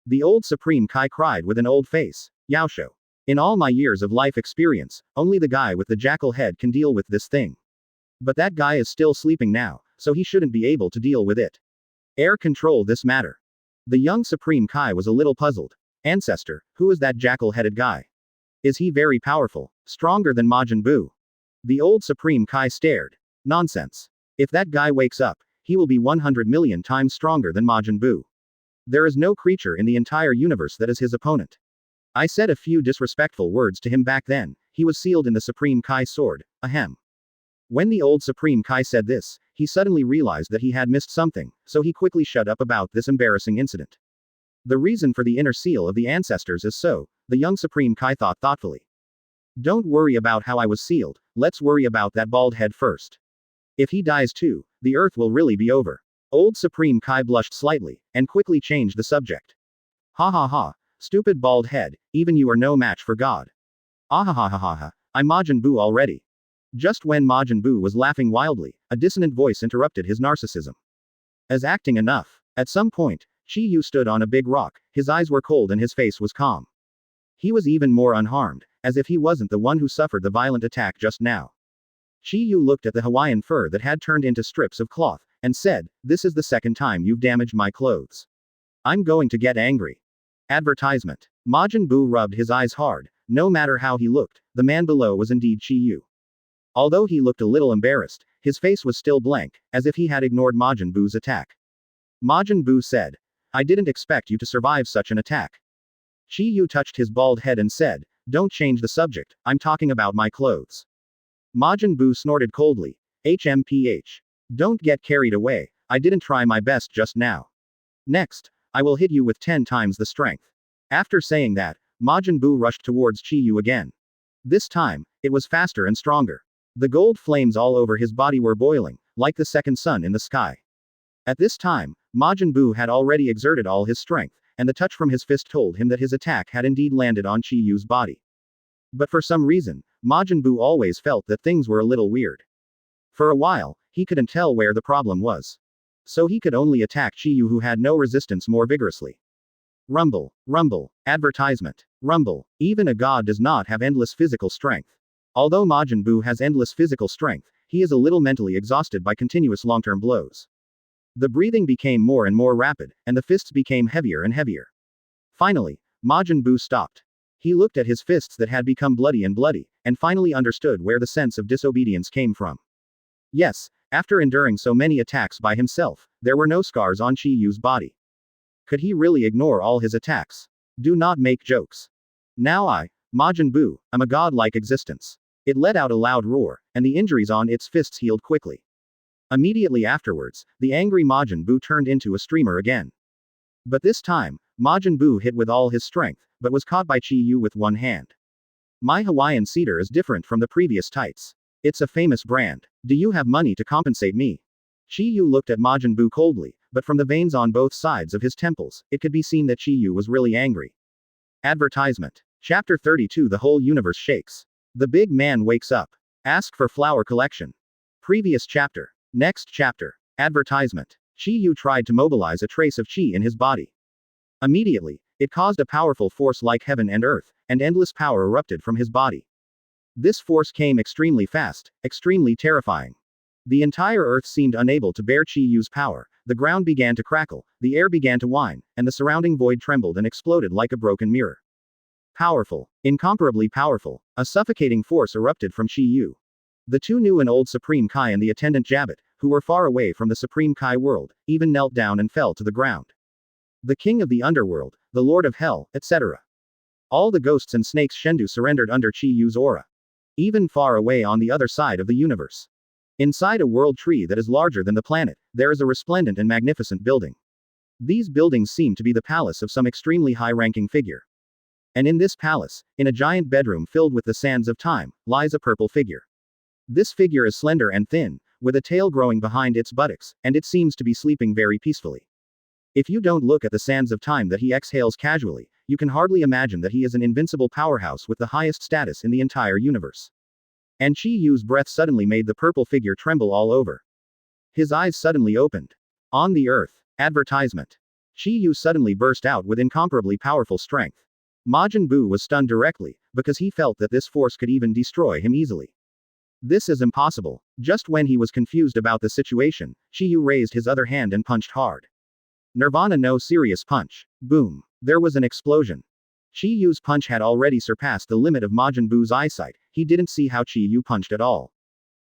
The old Supreme Kai cried with an old face. Yaosho. In all my years of life experience, only the guy with the jackal head can deal with this thing. But that guy is still sleeping now, so he shouldn't be able to deal with it. Air control this matter. The young Supreme Kai was a little puzzled. Ancestor, who is that jackal-headed guy? Is he very powerful, stronger than Majin Buu? The old Supreme Kai stared. Nonsense. If that guy wakes up, he will be 100 million times stronger than Majin Buu. There is no creature in the entire universe that is his opponent. I said a few disrespectful words to him back then. He was sealed in the Supreme Kai sword. Ahem. When the old Supreme Kai said this, he suddenly realized that he had missed something, so he quickly shut up about this embarrassing incident. The reason for the inner seal of the ancestors is so, the young Supreme Kai thought thoughtfully. Don't worry about how I was sealed, let's worry about that bald head first. If he dies too, the earth will really be over. Old Supreme Kai blushed slightly, and quickly changed the subject. Ha ha ha, stupid bald head, even you are no match for God. Ah ha ha ha ha ha, I'm Majin Buu already. Just when Majin Buu was laughing wildly, a dissonant voice interrupted his narcissism. As acting enough. At some point, Chi Yu stood on a big rock, his eyes were cold and his face was calm. He was even more unharmed, as if he wasn't the one who suffered the violent attack just now. Chi Yu looked at the Hawaiian fur that had turned into strips of cloth, and said, "This is the second time you've damaged my clothes. I'm going to get angry." Advertisement. Majin Buu rubbed his eyes hard. No matter how he looked, the man below was indeed Chi Yu. Although he looked a little embarrassed, his face was still blank, as if he had ignored Majin Buu's attack. Majin Buu said, "I didn't expect you to survive such an attack." Chi Yu touched his bald head and said, "Don't change the subject, I'm talking about my clothes." Majin Buu snorted coldly. HMPH. Don't get carried away, I didn't try my best just now. Next, I will hit you with 10 times the strength. After saying that, Majin Buu rushed towards Chi Yu again. This time, it was faster and stronger. The gold flames all over his body were boiling, like the second sun in the sky. At this time, Majin Buu had already exerted all his strength, and the touch from his fist told him that his attack had indeed landed on Chi Yu's body. But for some reason, Majin Buu always felt that things were a little weird. For a while, he couldn't tell where the problem was. So he could only attack Chi Yu who had no resistance more vigorously. Rumble, rumble, advertisement, rumble, even a god does not have endless physical strength. Although Majin Buu has endless physical strength, he is a little mentally exhausted by continuous long-term blows. The breathing became more and more rapid, and the fists became heavier and heavier. Finally, Majin Buu stopped. He looked at his fists that had become bloody, and finally understood where the sense of disobedience came from. Yes, after enduring so many attacks by himself, there were no scars on Chi Yu's body. Could he really ignore all his attacks? Do not make jokes. Now I, Majin Buu, am a god-like existence. It let out a loud roar, and the injuries on its fists healed quickly. Immediately afterwards, the angry Majin Buu turned into a streamer again. But this time, Majin Buu hit with all his strength, but was caught by Chi Yu with one hand. My Hawaiian cedar is different from the previous tights. It's a famous brand. Do you have money to compensate me? Chi Yu looked at Majin Buu coldly, but from the veins on both sides of his temples, it could be seen that Chi Yu was really angry. Advertisement. Chapter 32. The whole universe shakes. The big man wakes up. Ask for flower collection. Previous chapter. Next chapter. Advertisement. Chi Yu tried to mobilize a trace of chi in his body. Immediately, it caused a powerful force like heaven and earth, and endless power erupted from his body. This force came extremely fast, extremely terrifying. The entire earth seemed unable to bear Chi Yu's power, the ground began to crackle, the air began to whine, and the surrounding void trembled and exploded like a broken mirror. Powerful, incomparably powerful, a suffocating force erupted from Chi Yu. The two new and old Supreme Kai and the attendant Jabbit, who were far away from the Supreme Kai world, even knelt down and fell to the ground. The king of the underworld, the lord of hell, etc. All the ghosts and snakes Shendu surrendered under Chi Yu's aura. Even far away on the other side of the universe. Inside a world tree that is larger than the planet, there is a resplendent and magnificent building. These buildings seem to be the palace of some extremely high-ranking figure. And in this palace, in a giant bedroom filled with the sands of time, lies a purple figure. This figure is slender and thin, with a tail growing behind its buttocks, and it seems to be sleeping very peacefully. If you don't look at the sands of time that he exhales casually, you can hardly imagine that he is an invincible powerhouse with the highest status in the entire universe. And Chi Yu's breath suddenly made the purple figure tremble all over. His eyes suddenly opened. On the earth. Advertisement. Chi Yu suddenly burst out with incomparably powerful strength. Majin Buu was stunned directly, because he felt that this force could even destroy him easily. This is impossible. Just when he was confused about the situation, Chi Yu raised his other hand and punched hard. Nirvana no serious punch. Boom. There was an explosion. Chi Yu's punch had already surpassed the limit of Majin Buu's eyesight. He didn't see how Chi Yu punched at all.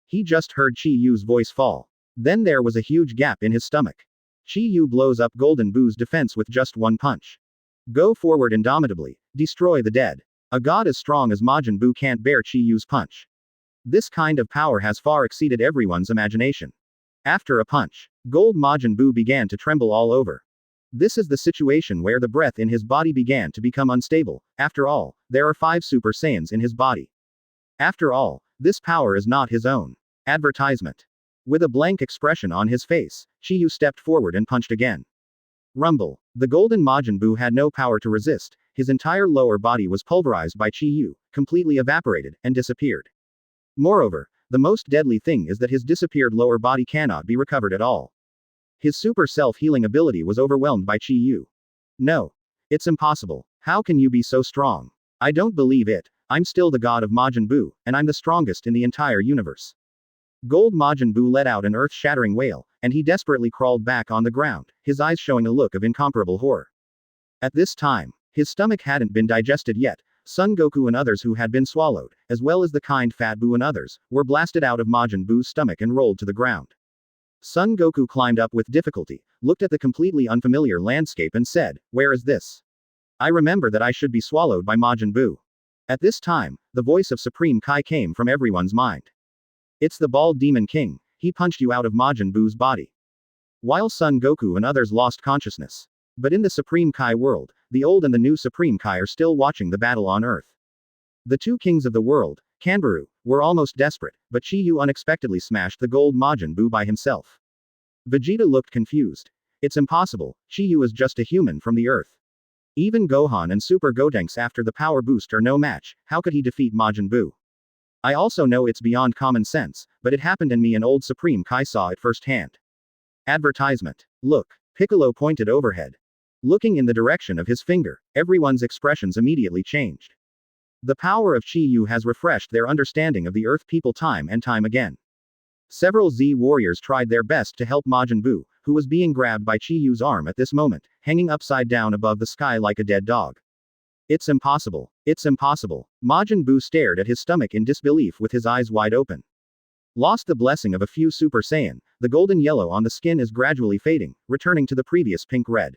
He just heard Chi Yu's voice fall. Then there was a huge gap in his stomach. Chi Yu blows up Golden Buu's defense with just one punch. Go forward indomitably. Destroy the dead. A god as strong as Majin Buu can't bear Chi Yu's punch. This kind of power has far exceeded everyone's imagination. After a punch, Gold Majin Buu began to tremble all over. This is the situation where the breath in his body began to become unstable. After all, there are 5 Super Saiyans in his body. After all, this power is not his own. Advertisement. With a blank expression on his face, Chi Yu stepped forward and punched again. Rumble. The Golden Majin Buu had no power to resist. His entire lower body was pulverized by Chi Yu, completely evaporated, and disappeared. Moreover, the most deadly thing is that his disappeared lower body cannot be recovered at all. His super self-healing ability was overwhelmed by Chi Yu. No. It's impossible. How can you be so strong? I don't believe it. I'm still the god of Majin Buu, and I'm the strongest in the entire universe. Gold Majin Buu let out an earth-shattering wail, and he desperately crawled back on the ground, his eyes showing a look of incomparable horror. At this time, his stomach hadn't been digested yet. Son Goku and others who had been swallowed, as well as the kind Fat Buu and others, were blasted out of Majin Buu's stomach and rolled to the ground. Son Goku climbed up with difficulty, looked at the completely unfamiliar landscape and said, "Where is this? I remember that I should be swallowed by Majin Buu." At this time, the voice of Supreme Kai came from everyone's mind. It's the Bald Demon King, he punched you out of Majin Buu's body. While Son Goku and others lost consciousness. But in the Supreme Kai world, the old and the new Supreme Kai are still watching the battle on Earth. The 2 kings of the world, Kanbaru, were almost desperate, but Chi Yu unexpectedly smashed the Gold Majin Buu by himself. Vegeta looked confused. It's impossible, Chi Yu is just a human from the Earth. Even Gohan and Super Gotenks after the power boost are no match. How could he defeat Majin Buu? I also know it's beyond common sense, but it happened and me and old Supreme Kai saw it firsthand. Advertisement. Look. Piccolo pointed overhead. Looking in the direction of his finger, everyone's expressions immediately changed. The power of Chi Yu has refreshed their understanding of the Earth people time and time again. Several Z warriors tried their best to help Majin Buu, who was being grabbed by Chi Yu's arm at this moment, hanging upside down above the sky like a dead dog. It's impossible. It's impossible. Majin Buu stared at his stomach in disbelief with his eyes wide open. Lost the blessing of a few Super Saiyan, the golden yellow on the skin is gradually fading, returning to the previous pink red.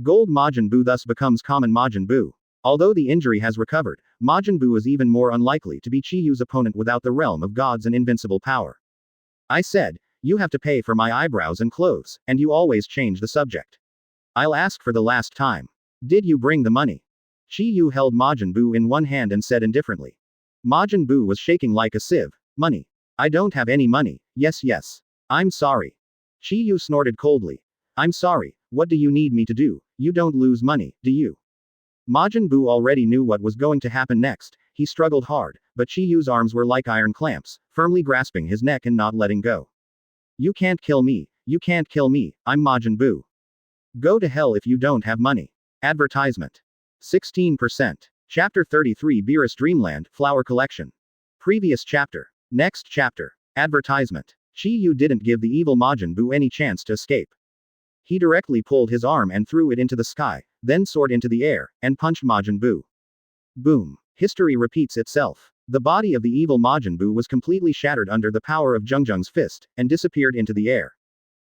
Gold Majin Buu thus becomes common Majin Buu. Although the injury has recovered, Majin Buu is even more unlikely to be Chi Yu's opponent without the realm of gods and invincible power. I said, you have to pay for my eyebrows and clothes, and you always change the subject. I'll ask for the last time. Did you bring the money? Chi Yu held Majin Buu in one hand and said indifferently. Majin Buu was shaking like a sieve. Money. I don't have any money. Yes. I'm sorry. Chi Yu snorted coldly. I'm sorry. What do you need me to do? You don't lose money, do you? Majin Buu already knew what was going to happen next. He struggled hard, but Chi Yu's arms were like iron clamps, firmly grasping his neck and not letting go. You can't kill me. You can't kill me. I'm Majin Buu. Go to hell if you don't have money. Advertisement. 16%. Chapter 33 Beerus Dreamland, Flower Collection. Previous chapter. Next chapter. Advertisement. Chi Yu didn't give the evil Majin Buu any chance to escape. He directly pulled his arm and threw it into the sky, then soared into the air, and punched Majin Buu. Boom. History repeats itself. The body of the evil Majin Buu was completely shattered under the power of Zhengzheng's fist, and disappeared into the air.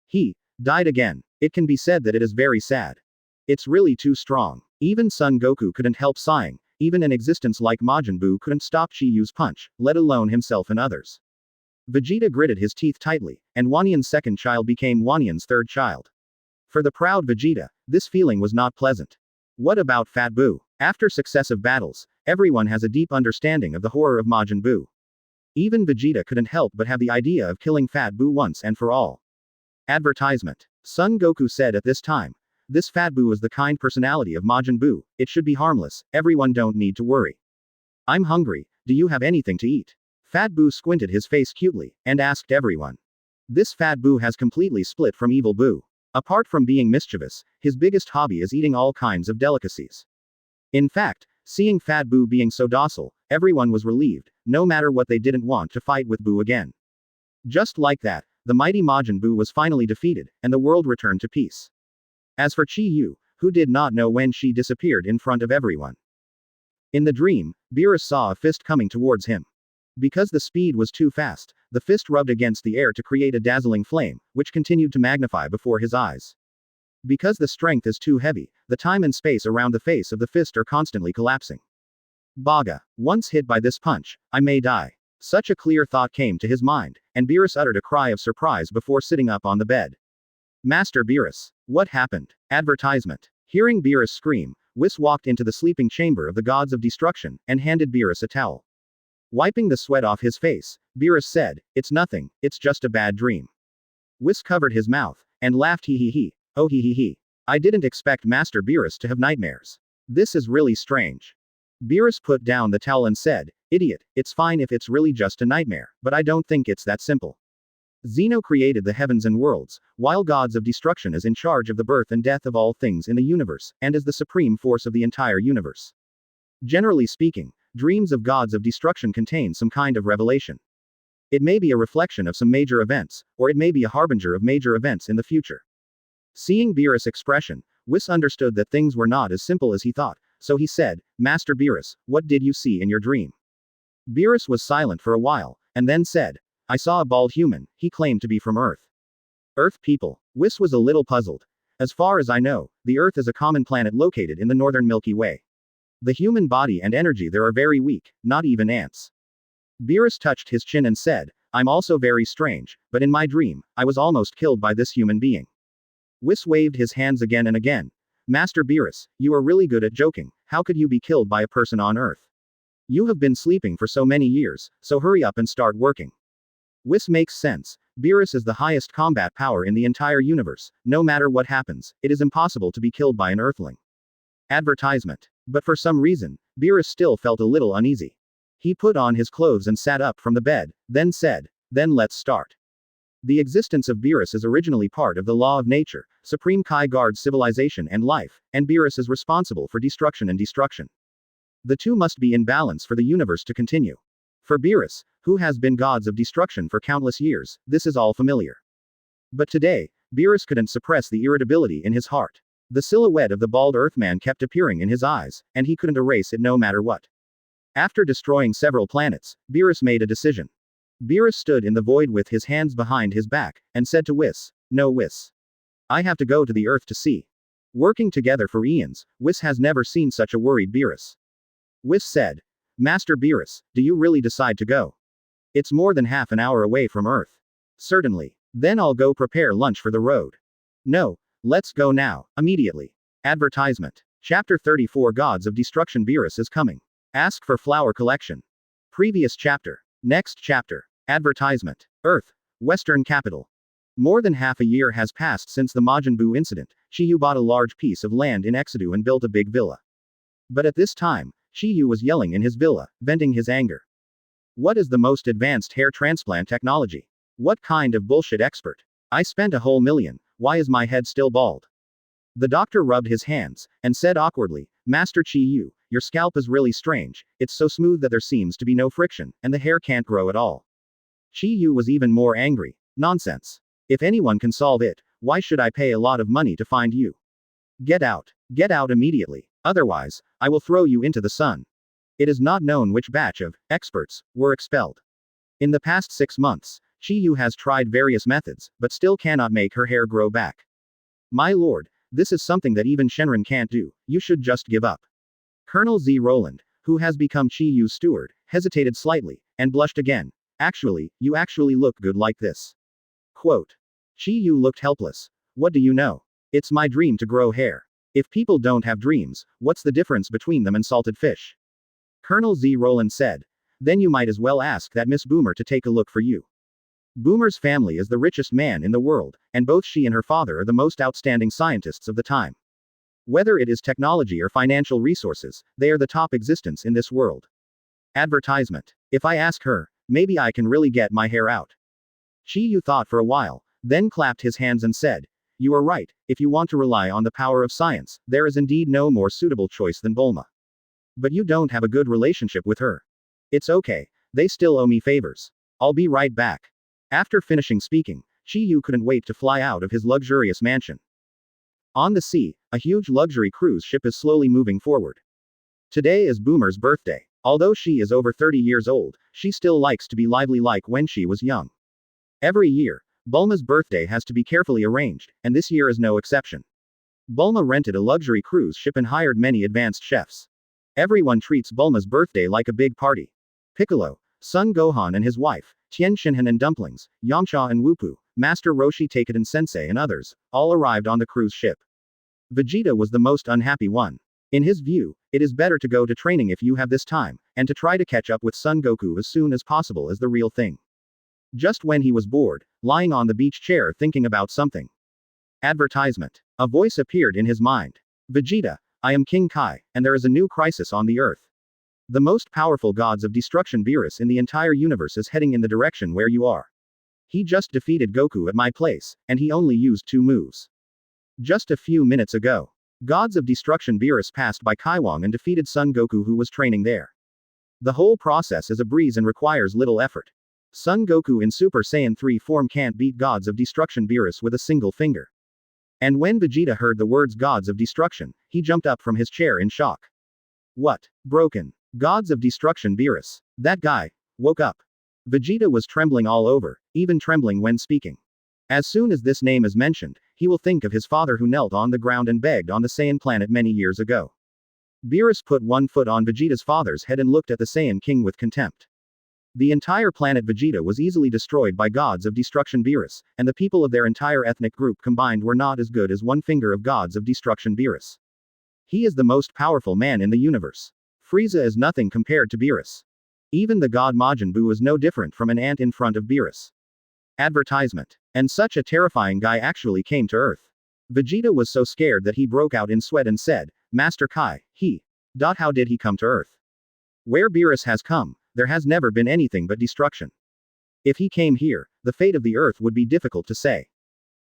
He died again. It can be said that it is very sad. It's really too strong. Even Son Goku couldn't help sighing. Even an existence like Majin Buu couldn't stop Chi Yu's punch, let alone himself and others. Vegeta gritted his teeth tightly, and Wanyan's second child became Wanyan's third child. For the proud Vegeta, this feeling was not pleasant. What about Fat Buu? After successive battles, everyone has a deep understanding of the horror of Majin Buu. Even Vegeta couldn't help but have the idea of killing Fat Buu once and for all. Advertisement. Son Goku said at this time. This Fat Buu is the kind personality of Majin Buu, it should be harmless, everyone don't need to worry. I'm hungry, do you have anything to eat? Fat Buu squinted his face cutely, and asked everyone. This Fat Buu has completely split from Evil Buu. Apart from being mischievous, his biggest hobby is eating all kinds of delicacies. In fact, seeing Fat Buu being so docile, everyone was relieved, no matter what they didn't want to fight with Buu again. Just like that, the mighty Majin Buu was finally defeated, and the world returned to peace. As for Chi Yu, who did not know when she disappeared in front of everyone. In the dream, Beerus saw a fist coming towards him. Because the speed was too fast, the fist rubbed against the air to create a dazzling flame, which continued to magnify before his eyes. Because the strength is too heavy, the time and space around the face of the fist are constantly collapsing. Baga. Once hit by this punch, I may die. Such a clear thought came to his mind, and Beerus uttered a cry of surprise before sitting up on the bed. Master Beerus. What happened? Advertisement. Hearing Beerus scream, Whis walked into the sleeping chamber of the gods of destruction, and handed Beerus a towel. Wiping the sweat off his face, Beerus said, "It's nothing, it's just a bad dream." Whis covered his mouth, and laughed he. Oh he. I didn't expect Master Beerus to have nightmares. This is really strange. Beerus put down the towel and said, "Idiot, it's fine if it's really just a nightmare, but I don't think it's that simple. Zeno created the heavens and worlds, while gods of destruction is in charge of the birth and death of all things in the universe, and is the supreme force of the entire universe. Generally speaking, dreams of gods of destruction contain some kind of revelation. It may be a reflection of some major events, or it may be a harbinger of major events in the future." Seeing Beerus' expression, Whis understood that things were not as simple as he thought, so he said, "Master Beerus, what did you see in your dream?" Beerus was silent for a while, and then said, "I saw a bald human, he claimed to be from Earth." Earth people. Whis was a little puzzled. As far as I know, the Earth is a common planet located in the northern Milky Way. The human body and energy there are very weak, not even ants. Beerus touched his chin and said, "I'm also very strange, but in my dream, I was almost killed by this human being." Whis waved his hands again and again. "Master Beerus, you are really good at joking, how could you be killed by a person on Earth? You have been sleeping for so many years, so hurry up and start working." Whis makes sense. Beerus is the highest combat power in the entire universe, no matter what happens, it is impossible to be killed by an Earthling. Advertisement. But for some reason, Beerus still felt a little uneasy. He put on his clothes and sat up from the bed, then said, "Then let's start." The existence of Beerus is originally part of the law of nature, Supreme Kai guards civilization and life, and Beerus is responsible for destruction and destruction. The two must be in balance for the universe to continue. For Beerus, who has been gods of destruction for countless years, this is all familiar. But today, Beerus couldn't suppress the irritability in his heart. The silhouette of the bald Earthman kept appearing in his eyes, and he couldn't erase it no matter what. After destroying several planets, Beerus made a decision. Beerus stood in the void with his hands behind his back, and said to Whis, "No Whis. I have to go to the Earth to see." Working together for eons, Whis has never seen such a worried Beerus. Whis said, "Master Beerus, do you really decide to go? It's more than half an hour away from Earth." "Certainly. Then I'll go prepare lunch for the road." "No, let's go now, immediately." Advertisement. Chapter 34 Gods of Destruction. Beerus is coming. Ask for flower collection. Previous chapter. Next chapter. Advertisement. Earth. Western capital. More than half a year has passed since the Majin Buu incident. Chi Yu bought a large piece of land in Exedu and built a big villa. But at this time, Chi Yu was yelling in his villa, venting his anger. "What is the most advanced hair transplant technology? What kind of bullshit expert? I spent a whole million, why is my head still bald?" The doctor rubbed his hands, and said awkwardly, "Master Chi Yu, your scalp is really strange, it's so smooth that there seems to be no friction, and the hair can't grow at all." Chi Yu was even more angry. "Nonsense. If anyone can solve it, why should I pay a lot of money to find you? Get out. Get out immediately. Otherwise, I will throw you into the sun." It is not known which batch of experts were expelled. In the past 6 months, Chi Yu has tried various methods, but still cannot make her hair grow back. "My lord, this is something that even Shenron can't do, you should just give up." Colonel Z. Roland, who has become Chi Yu's steward, hesitated slightly, and blushed again. "Actually, you actually look good like this." Quote. Chi Yu looked helpless. "What do you know? It's my dream to grow hair. If people don't have dreams, what's the difference between them and salted fish?" Colonel Z. Roland said. Then you might as well ask that Miss Boomer to take a look for you. Boomer's family is the richest man in the world, and both she and her father are the most outstanding scientists of the time. Whether it is technology or financial resources, they are the top existence in this world. Advertisement. If I ask her, maybe I can really get my hair out. Chi Yu thought for a while, then clapped his hands and said, "You are right, if you want to rely on the power of science, there is indeed no more suitable choice than Bulma. But you don't have a good relationship with her. It's okay, they still owe me favors. I'll be right back." After finishing speaking, Chi Yu couldn't wait to fly out of his luxurious mansion. On the sea, a huge luxury cruise ship is slowly moving forward. Today is Boomer's birthday. Although she is over 30 years old, she still likes to be lively like when she was young. Every year, Bulma's birthday has to be carefully arranged, and this year is no exception. Bulma rented a luxury cruise ship and hired many advanced chefs. Everyone treats Bulma's birthday like a big party. Piccolo, Son Gohan and his wife, Tien Shinhan and Dumplings, Yamcha and Woopu, Master Roshi Takeden Sensei and others, all arrived on the cruise ship. Vegeta was the most unhappy one. In his view, it is better to go to training if you have this time, and to try to catch up with Son Goku as soon as possible is the real thing. Just when he was bored, lying on the beach chair thinking about something. Advertisement. A voice appeared in his mind. Vegeta, I am King Kai, and there is a new crisis on the earth. The most powerful gods of destruction Beerus in the entire universe is heading in the direction where you are. He just defeated Goku at my place, and he only used 2 moves. Just a few minutes ago. Gods of Destruction Beerus passed by Kaiwang and defeated Son Goku who was training there. The whole process is a breeze and requires little effort. Son Goku in Super Saiyan 3 form can't beat Gods of Destruction Beerus with a single finger. And when Vegeta heard the words Gods of Destruction, he jumped up from his chair in shock. What? Broken. Gods of Destruction Beerus. That guy woke up. Vegeta was trembling all over, even trembling when speaking. As soon as this name is mentioned, he will think of his father who knelt on the ground and begged on the Saiyan planet many years ago. Beerus put one foot on Vegeta's father's head and looked at the Saiyan king with contempt. The entire planet Vegeta was easily destroyed by Gods of Destruction Beerus, and the people of their entire ethnic group combined were not as good as one finger of Gods of Destruction Beerus. He is the most powerful man in the universe. Frieza is nothing compared to Beerus. Even the god Majin Buu is no different from an ant in front of Beerus. Advertisement. And such a terrifying guy actually came to Earth. Vegeta was so scared that he broke out in sweat and said, Master Kai, how did he come to Earth? Where Beerus has come, there has never been anything but destruction. If he came here, the fate of the Earth would be difficult to say.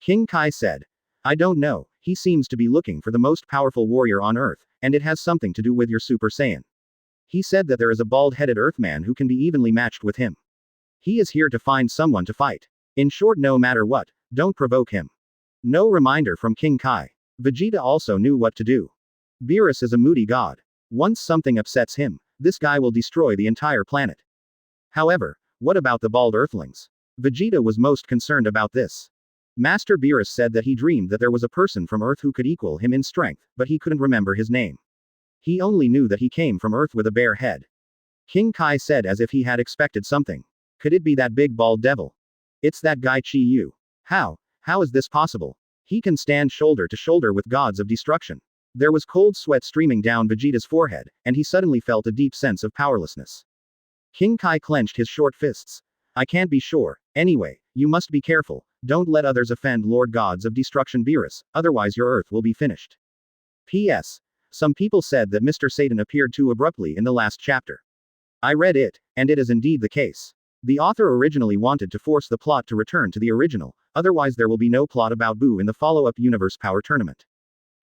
King Kai said, I don't know, he seems to be looking for the most powerful warrior on Earth, and it has something to do with your Super Saiyan. He said that there is a bald-headed Earthman who can be evenly matched with him. He is here to find someone to fight. In short, no matter what, don't provoke him. No reminder from King Kai. Vegeta also knew what to do. Beerus is a moody god. Once something upsets him, this guy will destroy the entire planet. However, what about the bald Earthlings? Vegeta was most concerned about this. Master Beerus said that he dreamed that there was a person from Earth who could equal him in strength, but he couldn't remember his name. He only knew that he came from Earth with a bare head. King Kai said as if he had expected something. Could it be that big bald devil? It's that guy Chi Yu. How is this possible? He can stand shoulder to shoulder with gods of destruction. There was cold sweat streaming down Vegeta's forehead, and he suddenly felt a deep sense of powerlessness. King Kai clenched his short fists. I can't be sure. Anyway, you must be careful. Don't let others offend Lord Gods of Destruction Beerus, otherwise your Earth will be finished. P.S. Some people said that Mr. Satan appeared too abruptly in the last chapter. I read it, and it is indeed the case. The author originally wanted to force the plot to return to the original, otherwise there will be no plot about Boo in the follow-up Universe Power Tournament.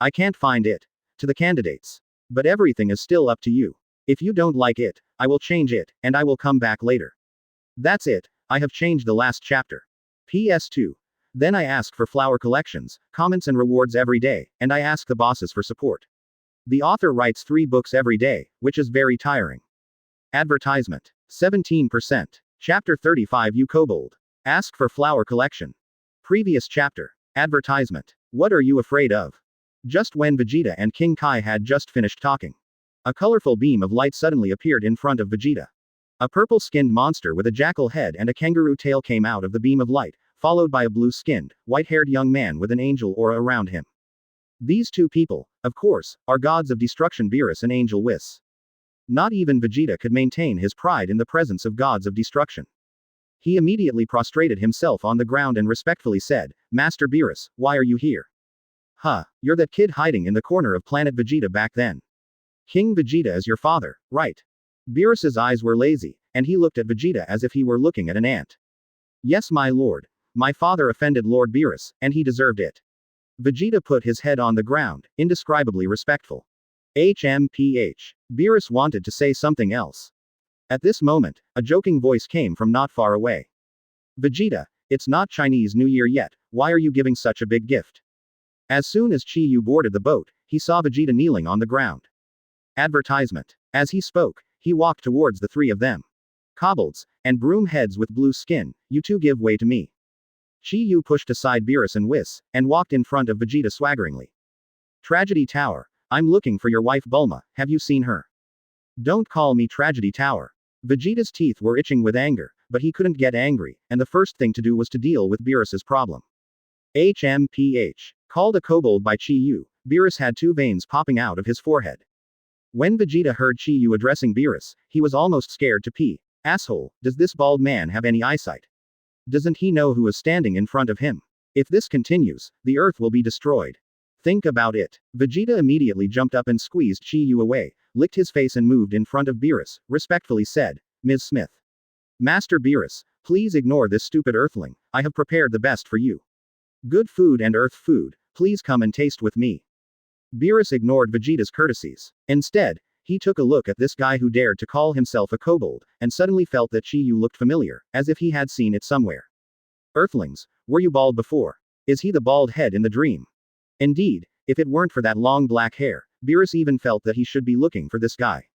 I can't find it. To the candidates. But everything is still up to you. If you don't like it, I will change it, and I will come back later. That's it, I have changed the last chapter. PS2. Then I ask for flower collections, comments and rewards every day, and I ask the bosses for support. The author writes 3 books every day, which is very tiring. Advertisement. 17%. Chapter 35 You Kobold. Ask for flower collection. Previous chapter. Advertisement. What are you afraid of? Just when Vegeta and King Kai had just finished talking. A colorful beam of light suddenly appeared in front of Vegeta. A purple-skinned monster with a jackal head and a kangaroo tail came out of the beam of light, followed by a blue-skinned, white-haired young man with an angel aura around him. These 2 people, of course, are gods of destruction Beerus and Angel Whis. Not even Vegeta could maintain his pride in the presence of gods of destruction. He immediately prostrated himself on the ground and respectfully said, Master Beerus, why are you here? Huh, you're that kid hiding in the corner of planet Vegeta back then. King Vegeta is your father, right? Beerus's eyes were lazy, and he looked at Vegeta as if he were looking at an ant. Yes, my lord. My father offended Lord Beerus, and he deserved it. Vegeta put his head on the ground, indescribably respectful. HMPH. Beerus wanted to say something else. At this moment, a joking voice came from not far away. Vegeta, it's not Chinese New Year yet, why are you giving such a big gift? As soon as Chi Yu boarded the boat, he saw Vegeta kneeling on the ground. Advertisement. As he spoke, he walked towards the three of them. Kobolds, and broom heads with blue skin, you two give way to me. Chi Yu pushed aside Beerus and Whis, and walked in front of Vegeta swaggeringly. Tragedy Tower, I'm looking for your wife Bulma, have you seen her? Don't call me Tragedy Tower. Vegeta's teeth were itching with anger, but he couldn't get angry, and the first thing to do was to deal with Beerus's problem. HMPH. Called a kobold by Chi Yu, Beerus had two veins popping out of his forehead. When Vegeta heard Chi Yu addressing Beerus, he was almost scared to pee. Asshole, does this bald man have any eyesight? Doesn't he know who is standing in front of him? If this continues, the Earth will be destroyed. Think about it. Vegeta immediately jumped up and squeezed Chi Yu away, licked his face and moved in front of Beerus, respectfully said, Ms. Smith. Master Beerus, please ignore this stupid Earthling, I have prepared the best for you. Good food and Earth food, please come and taste with me. Beerus ignored Vegeta's courtesies. Instead, he took a look at this guy who dared to call himself a kobold, and suddenly felt that Chi Yu looked familiar, as if he had seen it somewhere. Earthlings, were you bald before? Is he the bald head in the dream? Indeed, if it weren't for that long black hair, Beerus even felt that he should be looking for this guy.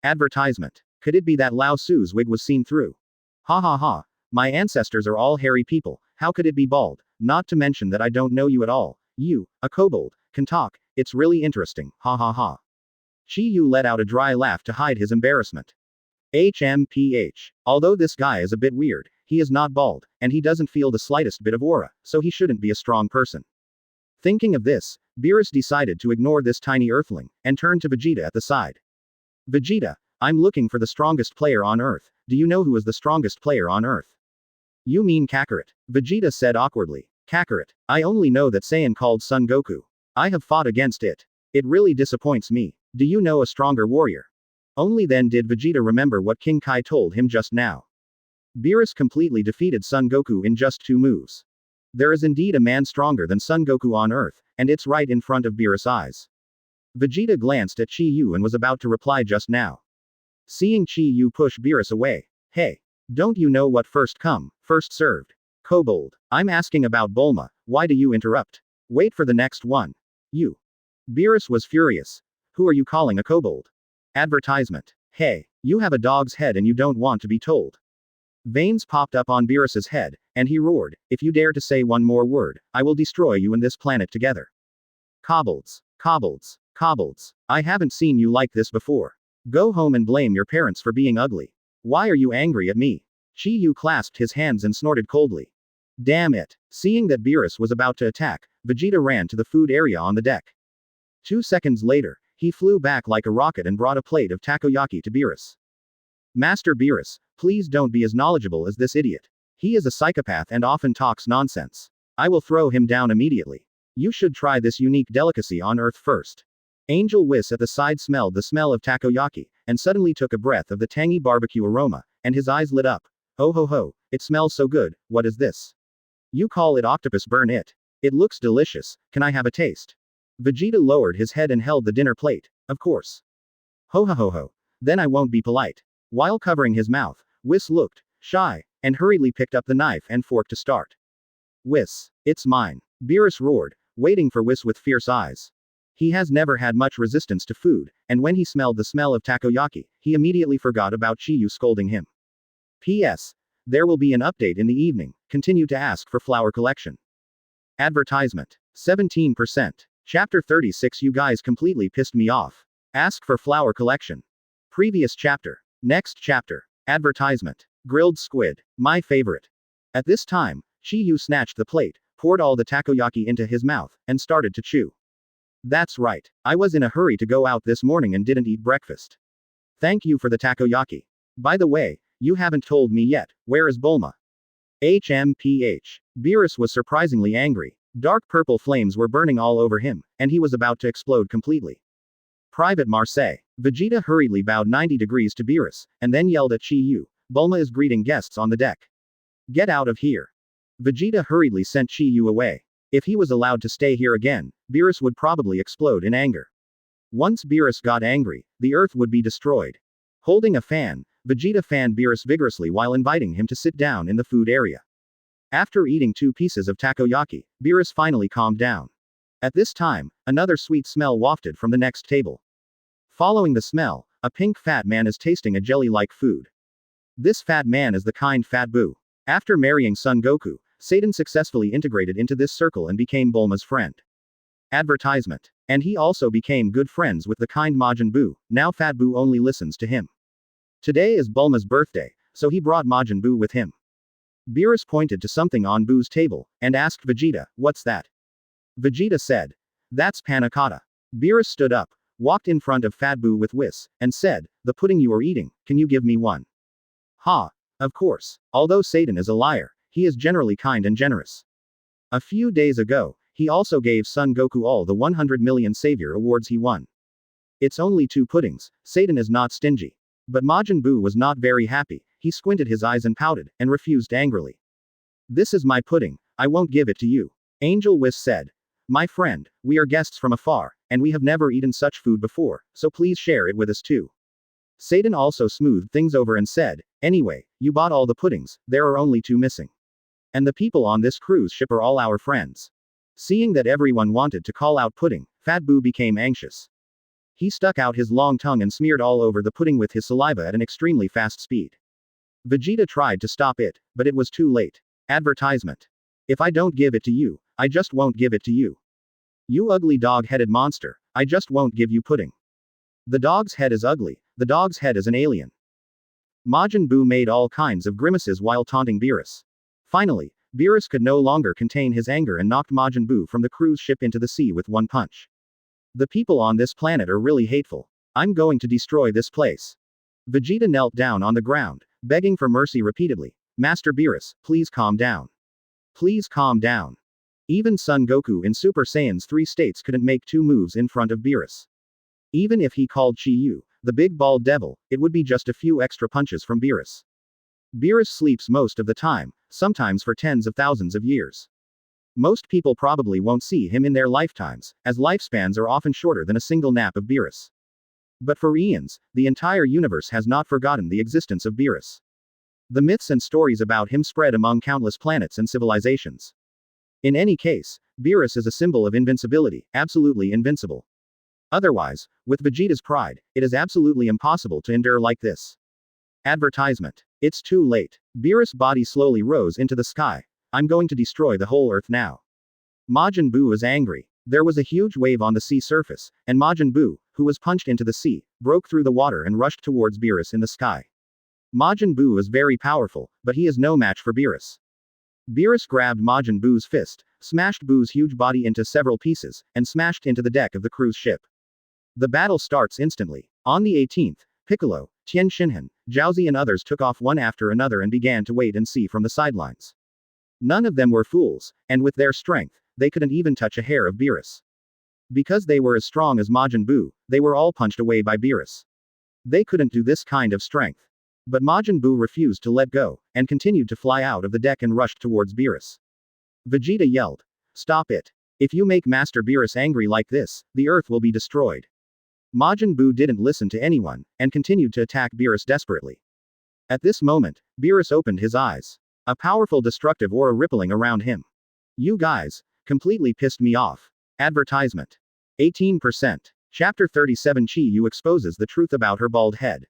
Advertisement. Could it be that Lao Tzu's wig was seen through? Ha ha ha. My ancestors are all hairy people, how could it be bald? Not to mention that I don't know you at all. You, a kobold, can talk, it's really interesting, ha ha ha. Chi Yu let out a dry laugh to hide his embarrassment. HMPH. Although this guy is a bit weird, he is not bald, and he doesn't feel the slightest bit of aura, so he shouldn't be a strong person. Thinking of this, Beerus decided to ignore this tiny earthling, and turned to Vegeta at the side. Vegeta, I'm looking for the strongest player on Earth, do you know who is the strongest player on Earth? You mean Kakarot? Vegeta said awkwardly. Kakarot, I only know that Saiyan called Son Goku. I have fought against it. It really disappoints me. Do you know a stronger warrior? Only then did Vegeta remember what King Kai told him just now. Beerus completely defeated Son Goku in just 2 moves. There is indeed a man stronger than Son Goku on Earth, and it's right in front of Beerus' eyes. Vegeta glanced at Chi Yu and was about to reply just now. Seeing Chi Yu push Beerus away. Hey. Don't you know what first come, first served? Kobold. I'm asking about Bulma, why do you interrupt? Wait for the next one. You. Beerus was furious. Who are you calling a kobold? Advertisement. Hey, you have a dog's head and you don't want to be told. Veins popped up on Beerus's head, and he roared, if you dare to say one more word, I will destroy you and this planet together. Kobolds. Kobolds. Kobolds. I haven't seen you like this before. Go home and blame your parents for being ugly. Why are you angry at me? Chi Yu clasped his hands and snorted coldly. Damn it. Seeing that Beerus was about to attack, Vegeta ran to the food area on the deck. 2 seconds later, he flew back like a rocket and brought a plate of takoyaki to Beerus. Master Beerus, please don't be as knowledgeable as this idiot. He is a psychopath and often talks nonsense. I will throw him down immediately. You should try this unique delicacy on Earth first. Angel Whis at the side smelled the smell of takoyaki, and suddenly took a breath of the tangy barbecue aroma, and his eyes lit up. Oh ho ho, it smells so good, what is this? You call it octopus burn it. It looks delicious, can I have a taste? Vegeta lowered his head and held the dinner plate. Of course. Ho ho ho ho. Then I won't be polite. While covering his mouth, Whis looked shy, and hurriedly picked up the knife and fork to start. Whis, it's mine. Beerus roared, waiting for Whis with fierce eyes. He has never had much resistance to food, and when he smelled the smell of takoyaki, he immediately forgot about Chi Yu scolding him. P.S. There will be an update in the evening, continue to ask for flower collection. Advertisement. 17%. Chapter 36. You guys completely pissed me off. Ask for flower collection. Previous chapter. Next chapter. Advertisement. Grilled squid. My favorite. At this time, Chi Yu snatched the plate, poured all the takoyaki into his mouth, and started to chew. That's right. I was in a hurry to go out this morning and didn't eat breakfast. Thank you for the takoyaki. By the way, you haven't told me yet, where is Bulma? HMPH. Beerus was surprisingly angry. Dark purple flames were burning all over him, and he was about to explode completely. Private Marseille. Vegeta hurriedly bowed 90 degrees to Beerus, and then yelled at Chi Yu, Bulma is greeting guests on the deck. Get out of here. Vegeta hurriedly sent Chi Yu away. If he was allowed to stay here again, Beerus would probably explode in anger. Once Beerus got angry, the earth would be destroyed. Holding a fan, Vegeta fanned Beerus vigorously while inviting him to sit down in the food area. After eating 2 pieces of takoyaki, Beerus finally calmed down. At this time, another sweet smell wafted from the next table. Following the smell, a pink fat man is tasting a jelly-like food. This fat man is the kind Fat Buu. After marrying Son Goku, Satan successfully integrated into this circle and became Bulma's friend. Advertisement. And he also became good friends with the kind Majin Buu, now Fat Buu only listens to him. Today is Bulma's birthday, so he brought Majin Buu with him. Beerus pointed to something on Buu's table, and asked Vegeta, what's that? Vegeta said, that's panna cotta. Beerus stood up, walked in front of Fat Buu with Whis, and said, the pudding you are eating, can you give me one? Ha! Of course. Although Satan is a liar, he is generally kind and generous. A few days ago, he also gave Son Goku all the 100 million Savior awards he won. It's only 2 puddings, Satan is not stingy. But Majin Buu was not very happy, he squinted his eyes and pouted, and refused angrily. This is my pudding, I won't give it to you. Angel Whis said. My friend, we are guests from afar, and we have never eaten such food before, so please share it with us too. Satan also smoothed things over and said, anyway, you bought all the puddings, there are only 2 missing. And the people on this cruise ship are all our friends. Seeing that everyone wanted to call out pudding, Fat Buu became anxious. He stuck out his long tongue and smeared all over the pudding with his saliva at an extremely fast speed. Vegeta tried to stop it, but it was too late. Advertisement. If I don't give it to you, I just won't give it to you. You ugly dog-headed monster, I just won't give you pudding. The dog's head is ugly, the dog's head is an alien. Majin Buu made all kinds of grimaces while taunting Beerus. Finally, Beerus could no longer contain his anger and knocked Majin Buu from the cruise ship into the sea with one punch. The people on this planet are really hateful. I'm going to destroy this place. Vegeta knelt down on the ground, begging for mercy repeatedly. Master Beerus, please calm down. Please calm down. Even Son Goku in Super Saiyan's 3 states couldn't make 2 moves in front of Beerus. Even if he called Chi Yu, the big bald devil, it would be just a few extra punches from Beerus. Beerus sleeps most of the time, sometimes for tens of thousands of years. Most people probably won't see him in their lifetimes, as lifespans are often shorter than a single nap of Beerus. But for eons, the entire universe has not forgotten the existence of Beerus. The myths and stories about him spread among countless planets and civilizations. In any case, Beerus is a symbol of invincibility, absolutely invincible. Otherwise, with Vegeta's pride, it is absolutely impossible to endure like this. Advertisement. It's too late. Beerus' body slowly rose into the sky. I'm going to destroy the whole earth now. Majin Buu is angry. There was a huge wave on the sea surface, and Majin Buu, who was punched into the sea, broke through the water and rushed towards Beerus in the sky. Majin Buu is very powerful, but he is no match for Beerus. Beerus grabbed Majin Buu's fist, smashed Buu's huge body into several pieces, and smashed into the deck of the cruise ship. The battle starts instantly. On the 18th, Piccolo, Tien Shinhan, Jiaozi and others took off one after another and began to wait and see from the sidelines. None of them were fools, and with their strength, they couldn't even touch a hair of Beerus. Because they were as strong as Majin Buu, they were all punched away by Beerus. They couldn't do this kind of strength. But Majin Buu refused to let go, and continued to fly out of the deck and rushed towards Beerus. Vegeta yelled. Stop it. If you make Master Beerus angry like this, the earth will be destroyed. Majin Buu didn't listen to anyone, and continued to attack Beerus desperately. At this moment, Beerus opened his eyes. A powerful destructive aura rippling around him. You guys, completely pissed me off. Advertisement. 18%. Chapter 37 Chi Yu exposes the truth about her bald head.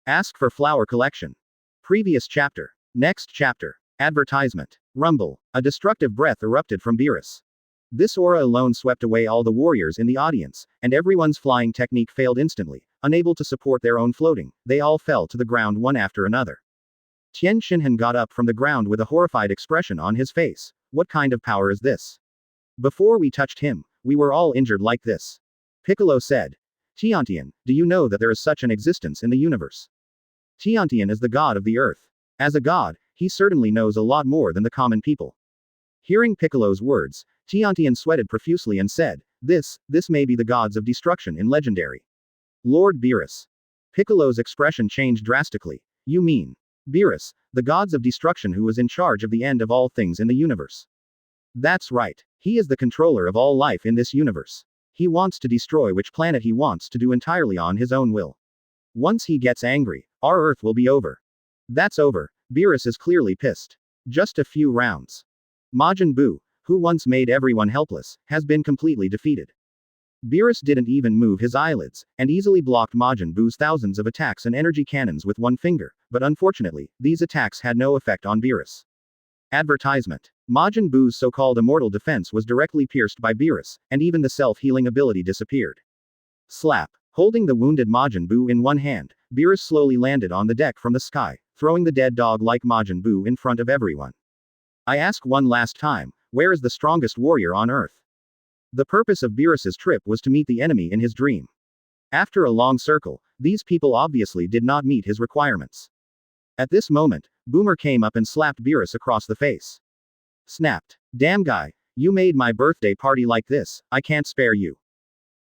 Ask for flower collection. Previous chapter. Next chapter. Advertisement. Rumble. A destructive breath erupted from Beerus. This aura alone swept away all the warriors in the audience, and everyone's flying technique failed instantly. Unable to support their own floating, they all fell to the ground one after another. Tien Shinhan got up from the ground with a horrified expression on his face. What kind of power is this? Before we touched him, we were all injured like this. Piccolo said. Tiantian, do you know that there is such an existence in the universe? Tiantian is the god of the earth. As a god, he certainly knows a lot more than the common people. Hearing Piccolo's words, Tiantian sweated profusely and said, this may be the gods of destruction in legendary. Lord Beerus. Piccolo's expression changed drastically. You mean Beerus, the gods of destruction who was in charge of the end of all things in the universe? That's right. He is the controller of all life in this universe. He wants to destroy which planet he wants to do entirely on his own will. Once he gets angry, our Earth will be over. That's over. Beerus is clearly pissed. Just a few rounds. Majin Buu, who once made everyone helpless, has been completely defeated. Beerus didn't even move his eyelids, and easily blocked Majin Buu's thousands of attacks and energy cannons with one finger, but unfortunately, these attacks had no effect on Beerus. Advertisement. Majin Buu's so-called immortal defense was directly pierced by Beerus, and even the self-healing ability disappeared. Slap. Holding the wounded Majin Buu in one hand, Beerus slowly landed on the deck from the sky, throwing the dead dog like Majin Buu in front of everyone. I ask one last time, where is the strongest warrior on Earth? The purpose of Beerus's trip was to meet the enemy in his dream. After a long circle, these people obviously did not meet his requirements. At this moment, Boomer came up and slapped Beerus across the face. Snapped. Damn guy, you made my birthday party like this, I can't spare you.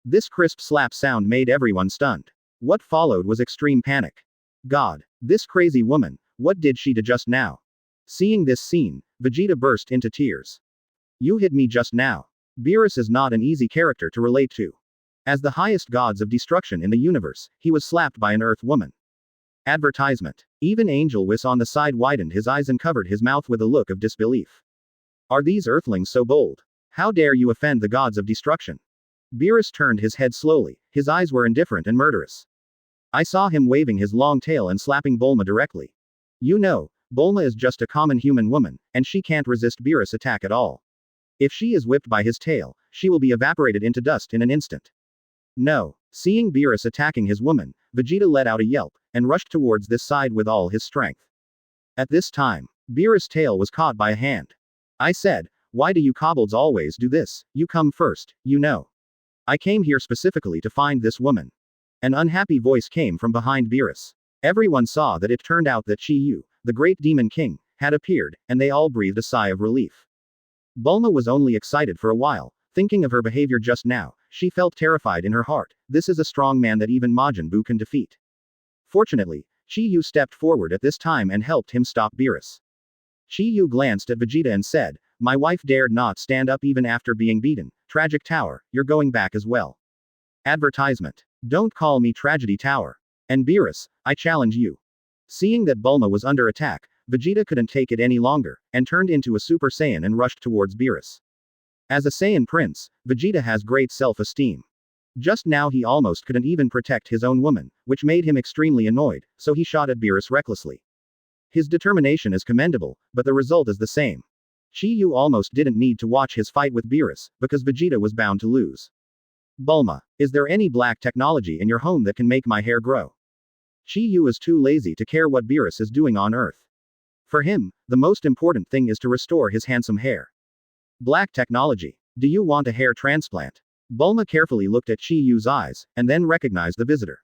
This crisp slap sound made everyone stunned. What followed was extreme panic. God, this crazy woman, what did she do just now? Seeing this scene, Vegeta burst into tears. You hit me just now. Beerus is not an easy character to relate to. As the highest gods of destruction in the universe, he was slapped by an Earth woman. Advertisement. Even Angel Whis on the side widened his eyes and covered his mouth with a look of disbelief. Are these Earthlings so bold? How dare you offend the gods of destruction? Beerus turned his head slowly, his eyes were indifferent and murderous. I saw him waving his long tail and slapping Bulma directly. You know, Bulma is just a common human woman, and she can't resist Beerus' attack at all. If she is whipped by his tail, she will be evaporated into dust in an instant. No. Seeing Beerus attacking his woman, Vegeta let out a yelp, and rushed towards this side with all his strength. At this time, Beerus' tail was caught by a hand. I said, why do you kobolds always do this? You come first, you know. I came here specifically to find this woman. An unhappy voice came from behind Beerus. Everyone saw that it turned out that Chi Yu, the great demon king, had appeared, and they all breathed a sigh of relief. Bulma was only excited for a while, thinking of her behavior just now, she felt terrified in her heart. This is a strong man that even Majin Buu can defeat. Fortunately, Chi Yu stepped forward at this time and helped him stop Beerus. Chi Yu glanced at Vegeta and said, my wife dared not stand up even after being beaten. Tragic Tower, you're going back as well. Advertisement. Don't call me Tragedy Tower. And Beerus, I challenge you. Seeing that Bulma was under attack, Vegeta couldn't take it any longer, and turned into a Super Saiyan and rushed towards Beerus. As a Saiyan prince, Vegeta has great self-esteem. Just now he almost couldn't even protect his own woman, which made him extremely annoyed, so he shot at Beerus recklessly. His determination is commendable, but the result is the same. Chi Yu almost didn't need to watch his fight with Beerus, because Vegeta was bound to lose. Bulma, is there any black technology in your home that can make my hair grow? Chi Yu is too lazy to care what Beerus is doing on Earth. For him, the most important thing is to restore his handsome hair. Black technology. Do you want a hair transplant? Bulma carefully looked at Chi Yu's eyes, and then recognized the visitor.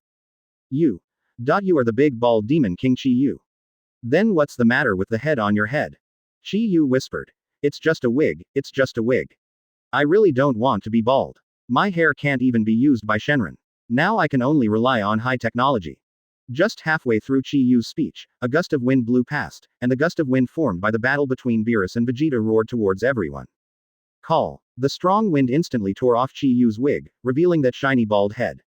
You are the big bald demon king Chi Yu. Then what's the matter with the head on your head? Chi Yu whispered. It's just a wig, it's just a wig. I really don't want to be bald. My hair can't even be used by Shenron. Now I can only rely on high technology. Just halfway through Chi Yu's speech, a gust of wind blew past, and the gust of wind formed by the battle between Beerus and Vegeta roared towards everyone. Call. The strong wind instantly tore off Chi Yu's wig, revealing that shiny bald head.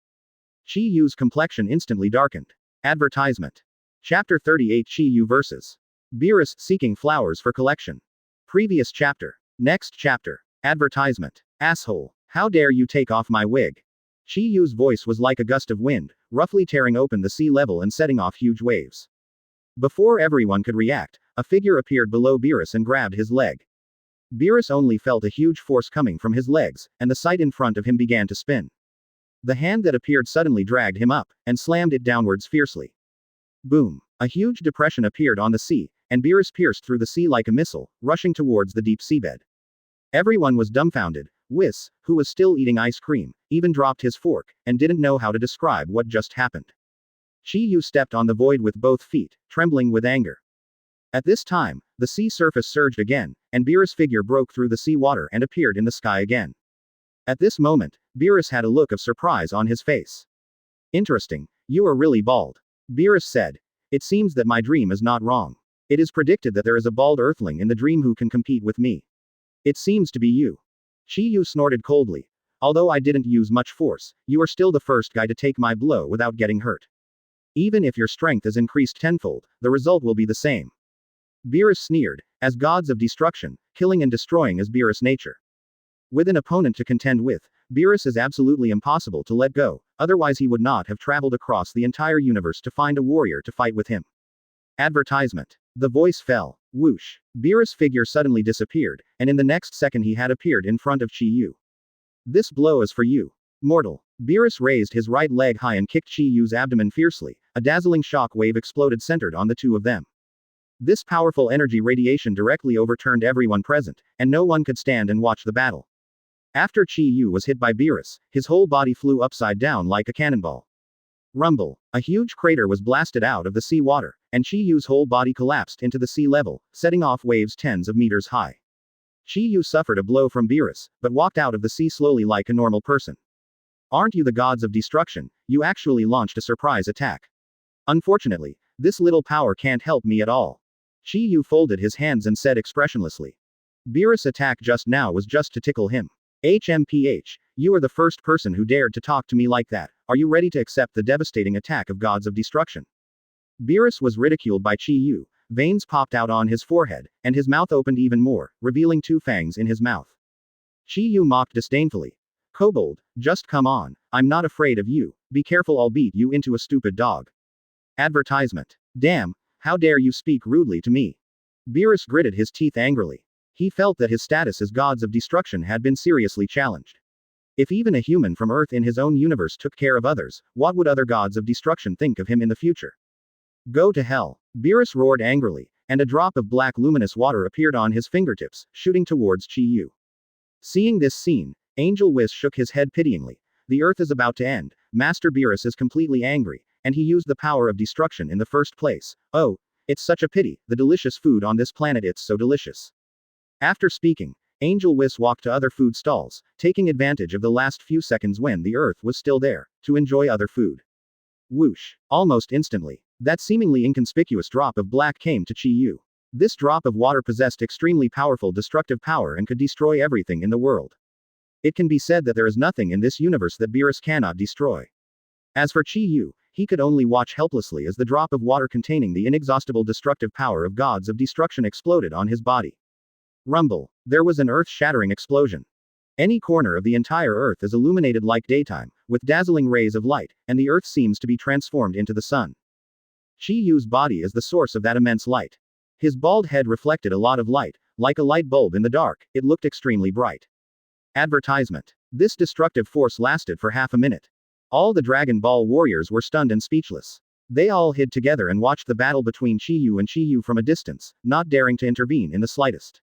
Chi Yu's complexion instantly darkened. Advertisement. Chapter 38 Chi Yu vs. Beerus seeking flowers for collection. Previous chapter. Next chapter. Advertisement. Asshole. How dare you take off my wig? Chi Yu's voice was like a gust of wind, roughly tearing open the sea level and setting off huge waves. Before everyone could react, a figure appeared below Beerus and grabbed his leg. Beerus only felt a huge force coming from his legs, and the sight in front of him began to spin. The hand that appeared suddenly dragged him up, and slammed it downwards fiercely. Boom! A huge depression appeared on the sea, and Beerus pierced through the sea like a missile, rushing towards the deep seabed. Everyone was dumbfounded, Whis, who was still eating ice cream, even dropped his fork, and didn't know how to describe what just happened. Chi Yu stepped on the void with both feet, trembling with anger. At this time, the sea surface surged again, and Beerus' figure broke through the sea water and appeared in the sky again. At this moment, Beerus had a look of surprise on his face. Interesting, you are really bald. Beerus said. It seems that my dream is not wrong. It is predicted that there is a bald earthling in the dream who can compete with me. It seems to be you. Chi Yu snorted coldly. Although I didn't use much force, you are still the first guy to take my blow without getting hurt. Even if your strength is increased tenfold, the result will be the same. Beerus sneered. As gods of destruction, killing and destroying is Beerus' nature. With an opponent to contend with, Beerus is absolutely impossible to let go, otherwise he would not have traveled across the entire universe to find a warrior to fight with him. Advertisement. The voice fell. Whoosh. Beerus' figure suddenly disappeared, and in the next second he had appeared in front of Chi Yu. This blow is for you. Mortal. Beerus raised his right leg high and kicked Chi Yu's abdomen fiercely. A dazzling shock wave exploded centered on the two of them. This powerful energy radiation directly overturned everyone present, and no one could stand and watch the battle. After Chi Yu was hit by Beerus, his whole body flew upside down like a cannonball. Rumble. A huge crater was blasted out of the sea water, and Chi Yu's whole body collapsed into the sea level, setting off waves tens of meters high. Chi Yu suffered a blow from Beerus, but walked out of the sea slowly like a normal person. Aren't you the gods of destruction? You actually launched a surprise attack. Unfortunately, this little power can't help me at all. Chi Yu folded his hands and said expressionlessly. Beerus' attack just now was just to tickle him. HMPH, you are the first person who dared to talk to me like that. Are you ready to accept the devastating attack of gods of destruction? Beerus was ridiculed by Chi Yu. Veins popped out on his forehead, and his mouth opened even more, revealing two fangs in his mouth. Chi Yu mocked disdainfully. Kobold, just come on. I'm not afraid of you. Be careful, I'll beat you into a stupid dog. Advertisement. Damn, how dare you speak rudely to me? Beerus gritted his teeth angrily. He felt that his status as gods of destruction had been seriously challenged. If even a human from Earth in his own universe took care of others, what would other gods of destruction think of him in the future? Go to hell. Beerus roared angrily, and a drop of black luminous water appeared on his fingertips, shooting towards Chi Yu. Seeing this scene, Angel Whis shook his head pityingly. The Earth is about to end, Master Beerus is completely angry, and he used the power of destruction in the first place. Oh, it's such a pity, the delicious food on this planet, it's so delicious. After speaking, Angel Whis walked to other food stalls, taking advantage of the last few seconds when the Earth was still there, to enjoy other food. Whoosh. Almost instantly, that seemingly inconspicuous drop of black came to Chi Yu. This drop of water possessed extremely powerful destructive power and could destroy everything in the world. It can be said that there is nothing in this universe that Beerus cannot destroy. As for Chi Yu, he could only watch helplessly as the drop of water containing the inexhaustible destructive power of gods of destruction exploded on his body. Rumble. There was an earth-shattering explosion. Any corner of the entire Earth is illuminated like daytime, with dazzling rays of light, and the Earth seems to be transformed into the sun. Chi Yu's body is the source of that immense light. His bald head reflected a lot of light, like a light bulb in the dark, it looked extremely bright. Advertisement. This destructive force lasted for half a minute. All the Dragon Ball warriors were stunned and speechless. They all hid together and watched the battle between Chi Yu from a distance, not daring to intervene in the slightest.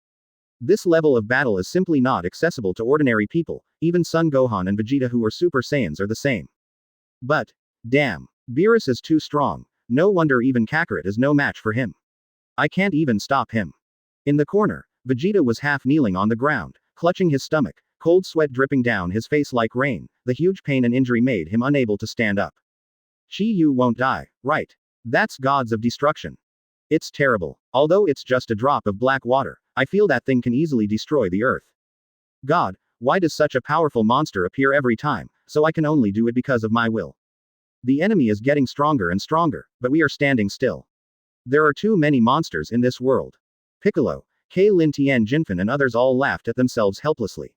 This level of battle is simply not accessible to ordinary people, even Son Gohan and Vegeta who are Super Saiyans are the same. But, damn, Beerus is too strong, no wonder even Kakarot is no match for him. I can't even stop him. In the corner, Vegeta was half kneeling on the ground, clutching his stomach, cold sweat dripping down his face like rain, the huge pain and injury made him unable to stand up. Chi Yu won't die, right? That's gods of destruction. It's terrible. Although it's just a drop of black water, I feel that thing can easily destroy the Earth. God, why does such a powerful monster appear every time, so I can only do it because of my will? The enemy is getting stronger and stronger, but we are standing still. There are too many monsters in this world. Piccolo, K. Lin Tien Jinfen and others all laughed at themselves helplessly.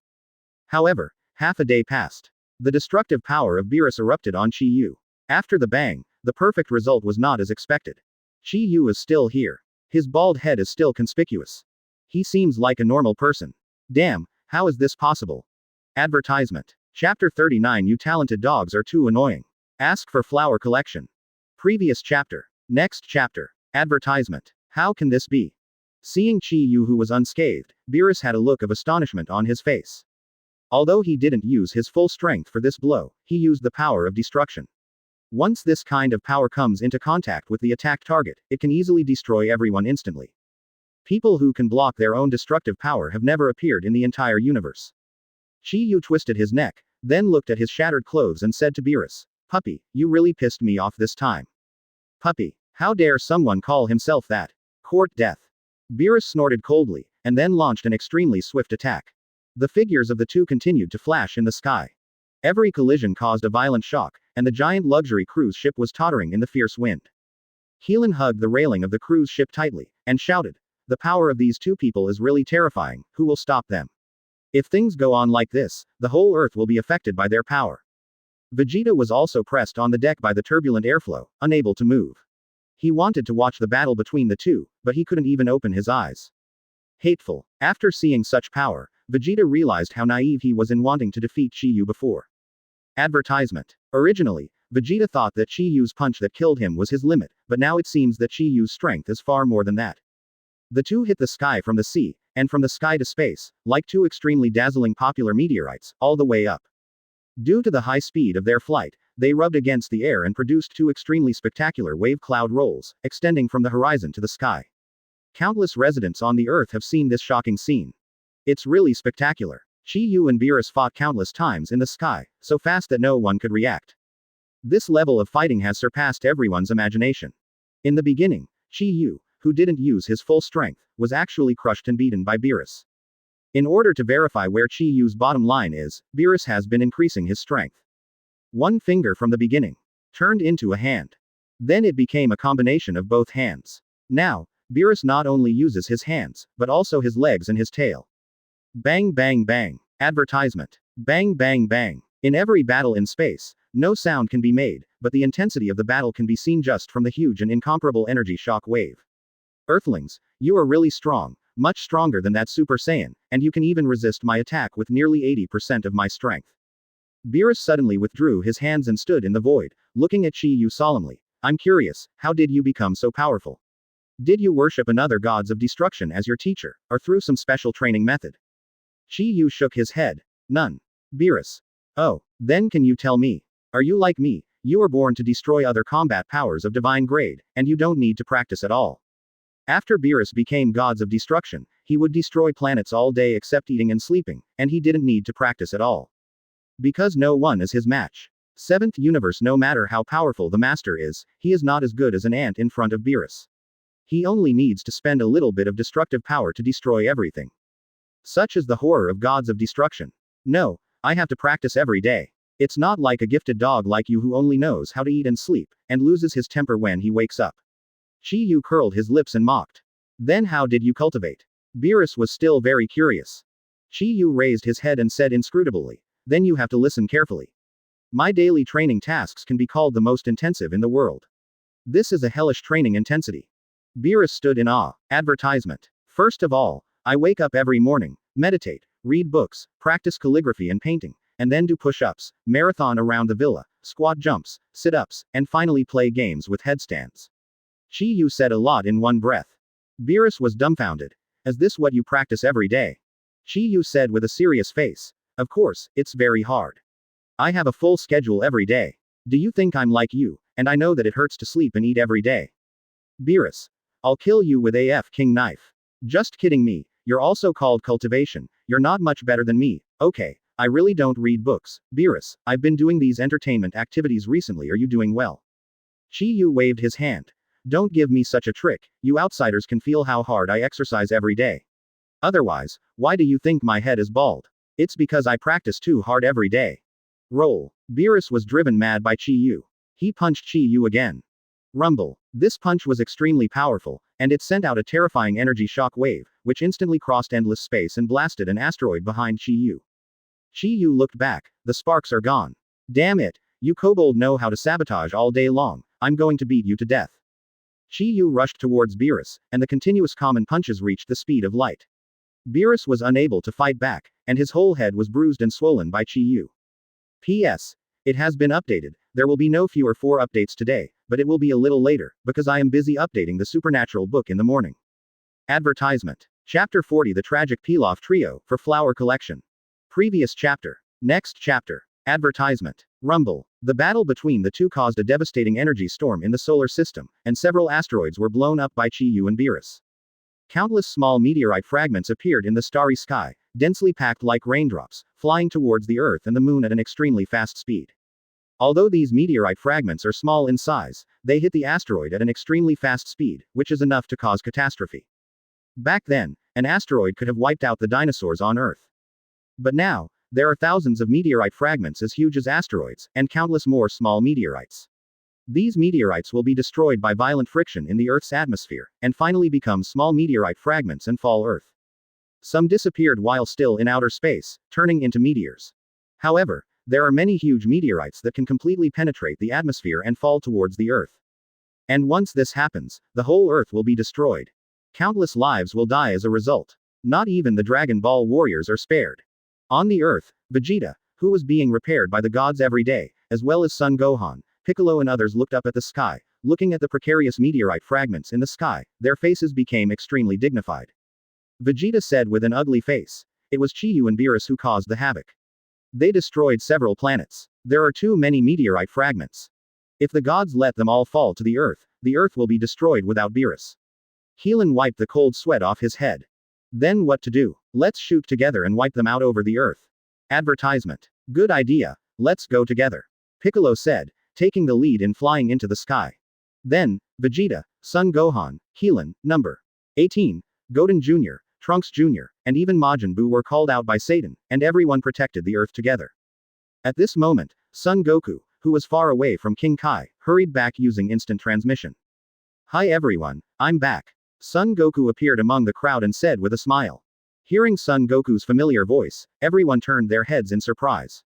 However, half a day passed. The destructive power of Beerus erupted on Chi Yu. After the bang, the perfect result was not as expected. Chi Yu is still here. His bald head is still conspicuous. He seems like a normal person. Damn, how is this possible? Advertisement. Chapter 39 You talented dogs are too annoying. Ask for flower collection. Previous chapter. Next chapter. Advertisement. How can this be? Seeing Chi Yu who was unscathed, Beerus had a look of astonishment on his face. Although he didn't use his full strength for this blow, he used the power of destruction. Once this kind of power comes into contact with the attacked target, it can easily destroy everyone instantly. People who can block their own destructive power have never appeared in the entire universe. Chi Yu twisted his neck, then looked at his shattered clothes and said to Beerus, "Puppy, you really pissed me off this time. Puppy, how dare someone call himself that? Court death." Beerus snorted coldly, and then launched an extremely swift attack. The figures of the two continued to flash in the sky. Every collision caused a violent shock, and the giant luxury cruise ship was tottering in the fierce wind. Heelan hugged the railing of the cruise ship tightly, and shouted, "The power of these two people is really terrifying, who will stop them? If things go on like this, the whole Earth will be affected by their power." Vegeta was also pressed on the deck by the turbulent airflow, unable to move. He wanted to watch the battle between the two, but he couldn't even open his eyes. Hateful. After seeing such power, Vegeta realized how naive he was in wanting to defeat Chi Yu before. Advertisement. Originally, Vegeta thought that Chi Yu's punch that killed him was his limit, but now it seems that Chi Yu's strength is far more than that. The two hit the sky from the sea, and from the sky to space, like two extremely dazzling popular meteorites, all the way up. Due to the high speed of their flight, they rubbed against the air and produced two extremely spectacular wave cloud rolls, extending from the horizon to the sky. Countless residents on the Earth have seen this shocking scene. It's really spectacular. Chi Yu and Beerus fought countless times in the sky, so fast that no one could react. This level of fighting has surpassed everyone's imagination. In the beginning, Chi Yu, who didn't use his full strength, was actually crushed and beaten by Beerus. In order to verify where Chi Yu's bottom line is, Beerus has been increasing his strength. One finger from the beginning turned into a hand. Then it became a combination of both hands. Now, Beerus not only uses his hands, but also his legs and his tail. Bang bang bang. Advertisement. Bang bang bang. In every battle in space, no sound can be made, but the intensity of the battle can be seen just from the huge and incomparable energy shock wave. Earthlings, you are really strong, much stronger than that Super Saiyan, and you can even resist my attack with nearly 80% of my strength. Beerus suddenly withdrew his hands and stood in the void, looking at Chi Yu solemnly. "I'm curious, how did you become so powerful? Did you worship another gods of destruction as your teacher, or through some special training method?" Chi Yu shook his head. "None." Beerus. "Oh, then can you tell me? Are you like me? You were born to destroy other combat powers of divine grade, and you don't need to practice at all." After Beerus became gods of destruction, he would destroy planets all day except eating and sleeping, and he didn't need to practice at all. Because no one is his match. Seventh universe. No matter how powerful the master is, he is not as good as an ant in front of Beerus. He only needs to spend a little bit of destructive power to destroy everything. Such is the horror of gods of destruction. No, I have to practice every day. It's not like a gifted dog like you who only knows how to eat and sleep, and loses his temper when he wakes up. Chi Yu curled his lips and mocked. "Then how did you cultivate?" Beerus was still very curious. Chi Yu raised his head and said inscrutably, "Then you have to listen carefully. My daily training tasks can be called the most intensive in the world. This is a hellish training intensity." Beerus stood in awe. Advertisement. First of all, I wake up every morning, meditate, read books, practice calligraphy and painting, and then do push-ups, marathon around the villa, squat jumps, sit-ups, and finally play games with headstands. Chi Yu said a lot in one breath. Beerus was dumbfounded. "Is this what you practice every day?" Chi Yu said with a serious face. "Of course, it's very hard. I have a full schedule every day. Do you think I'm like you, and I know that it hurts to sleep and eat every day?" Beerus. "I'll kill you with AF King knife." "Just kidding me, you're also called cultivation, you're not much better than me." "Okay, I really don't read books, Beerus, I've been doing these entertainment activities recently. Are you doing well?" Chi Yu waved his hand. "Don't give me such a trick, you outsiders can feel how hard I exercise every day. Otherwise, why do you think my head is bald? It's because I practice too hard every day." Roll. Beerus was driven mad by Chi Yu. He punched Chi Yu again. Rumble. This punch was extremely powerful, and it sent out a terrifying energy shock wave, which instantly crossed endless space and blasted an asteroid behind Chi Yu. Chi Yu looked back. The sparks are gone. "Damn it, you kobold know how to sabotage all day long. I'm going to beat you to death." Chi Yu rushed towards Beerus, and the continuous common punches reached the speed of light. Beerus was unable to fight back, and his whole head was bruised and swollen by Chi Yu. P.S. It has been updated. There will be no fewer 4 updates today, but it will be a little later, because I am busy updating the supernatural book in the morning. Advertisement. Chapter 40. The Tragic Pilaf Trio, for Flower Collection. Previous chapter. Next chapter. Advertisement. Rumble. The battle between the two caused a devastating energy storm in the solar system, and several asteroids were blown up by Chi-Yu and Beerus. Countless small meteorite fragments appeared in the starry sky, densely packed like raindrops, flying towards the Earth and the Moon at an extremely fast speed. Although these meteorite fragments are small in size, they hit the asteroid at an extremely fast speed, which is enough to cause catastrophe. Back then, an asteroid could have wiped out the dinosaurs on Earth. But now, there are thousands of meteorite fragments as huge as asteroids, and countless more small meteorites. These meteorites will be destroyed by violent friction in the Earth's atmosphere, and finally become small meteorite fragments and fall Earth. Some disappeared while still in outer space, turning into meteors. However, there are many huge meteorites that can completely penetrate the atmosphere and fall towards the Earth. And once this happens, the whole Earth will be destroyed. Countless lives will die as a result. Not even the Dragon Ball warriors are spared. On the Earth, Vegeta, who was being repaired by the gods every day, as well as Son Gohan, Piccolo and others looked up at the sky, looking at the precarious meteorite fragments in the sky, their faces became extremely dignified. Vegeta said with an ugly face, "It was Chi-Yu and Beerus who caused the havoc. They destroyed several planets. There are too many meteorite fragments. If the gods let them all fall to the Earth will be destroyed without Beerus." Heelan wiped the cold sweat off his head. Then what to do? Let's shoot together and wipe them out over the Earth. Advertisement. Good idea, let's go together. Piccolo said, taking the lead in flying into the sky. Then, Vegeta, Son Gohan, Heelan, number 18, Goten Jr., Trunks Jr., and even Majin Buu were called out by Satan, and everyone protected the Earth together. At this moment, Son Goku, who was far away from King Kai, hurried back using instant transmission. "Hi everyone, I'm back." Son Goku appeared among the crowd and said with a smile. Hearing Son Goku's familiar voice, everyone turned their heads in surprise.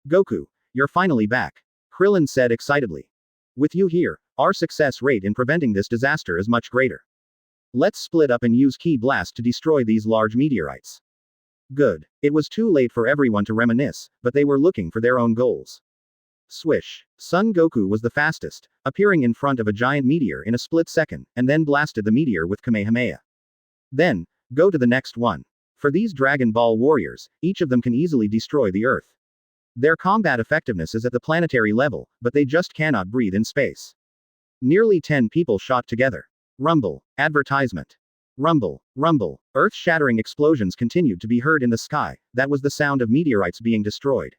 "Goku, you're finally back," Krillin said excitedly. "With you here, our success rate in preventing this disaster is much greater. Let's split up and use Ki Blast to destroy these large meteorites." Good. It was too late for everyone to reminisce, but they were looking for their own goals. Swish. Son Goku was the fastest, appearing in front of a giant meteor in a split second, and then blasted the meteor with Kamehameha. Then, go to the next one. For these Dragon Ball warriors, each of them can easily destroy the Earth. Their combat effectiveness is at the planetary level, but they just cannot breathe in space. Nearly 10 people shot together. Rumble. Advertisement. Rumble. Rumble. Earth-shattering explosions continued to be heard in the sky. That was the sound of meteorites being destroyed.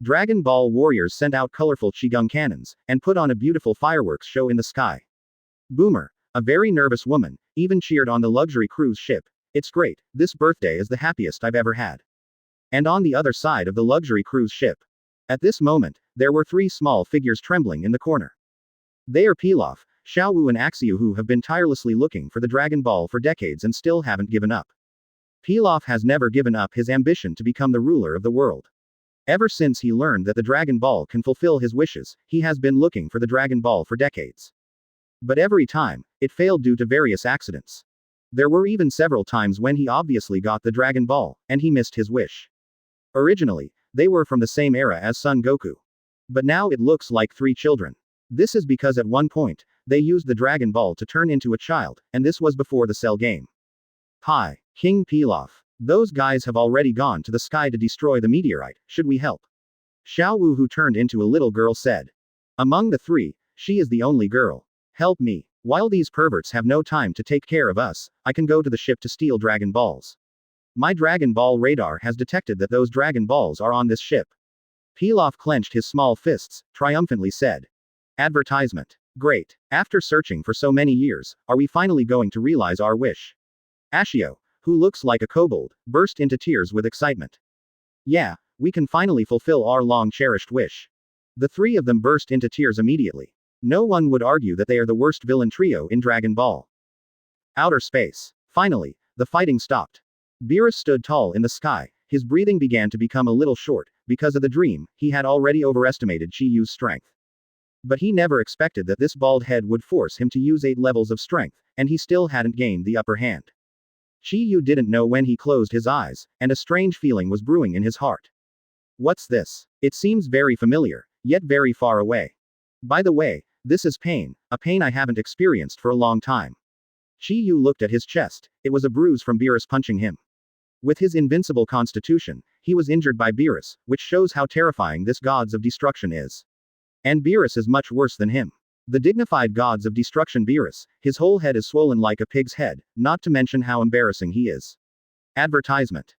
Dragon Ball warriors sent out colorful Qigong cannons, and put on a beautiful fireworks show in the sky. Boomer, a very nervous woman, even cheered on the luxury cruise ship. "It's great, this birthday is the happiest I've ever had." And on the other side of the luxury cruise ship. At this moment, there were 3 small figures trembling in the corner. They are Pilaf, Xiaowu and Axiu, who have been tirelessly looking for the Dragon Ball for decades and still haven't given up. Pilaf has never given up his ambition to become the ruler of the world. Ever since he learned that the Dragon Ball can fulfill his wishes, he has been looking for the Dragon Ball for decades. But every time, it failed due to various accidents. There were even several times when he obviously got the Dragon Ball, and he missed his wish. Originally, they were from the same era as Son Goku. But now it looks like 3 children. This is because at one point, they used the Dragon Ball to turn into a child, and this was before the Cell game. "Hi, King Pilaf. Those guys have already gone to the sky to destroy the meteorite, should we help?" Xiaowu, who turned into a little girl, said. "Among the 3, she is the only girl. Help me. While these perverts have no time to take care of us, I can go to the ship to steal Dragon Balls. My Dragon Ball radar has detected that those Dragon Balls are on this ship." Pilaf clenched his small fists, triumphantly said. Advertisement. Great. After searching for so many years, are we finally going to realize our wish? Ashio, who looks like a kobold, burst into tears with excitement. Yeah, we can finally fulfill our long-cherished wish. The 3 of them burst into tears immediately. No one would argue that they are the worst villain trio in Dragon Ball. Outer space. Finally, the fighting stopped. Beerus stood tall in the sky. His breathing began to become a little short. Because of the dream, he had already overestimated Chi-Yu's strength. But he never expected that this bald head would force him to use 8 levels of strength, and he still hadn't gained the upper hand. Chi-Yu didn't know when he closed his eyes, and a strange feeling was brewing in his heart. What's this? It seems very familiar, yet very far away. By the way, this is pain, a pain I haven't experienced for a long time. Chi-Yu looked at his chest. It was a bruise from Beerus punching him. With his invincible constitution, he was injured by Beerus, which shows how terrifying this gods of destruction is. And Beerus is much worse than him. The dignified gods of destruction Beerus, his whole head is swollen like a pig's head, not to mention how embarrassing he is. Advertisement.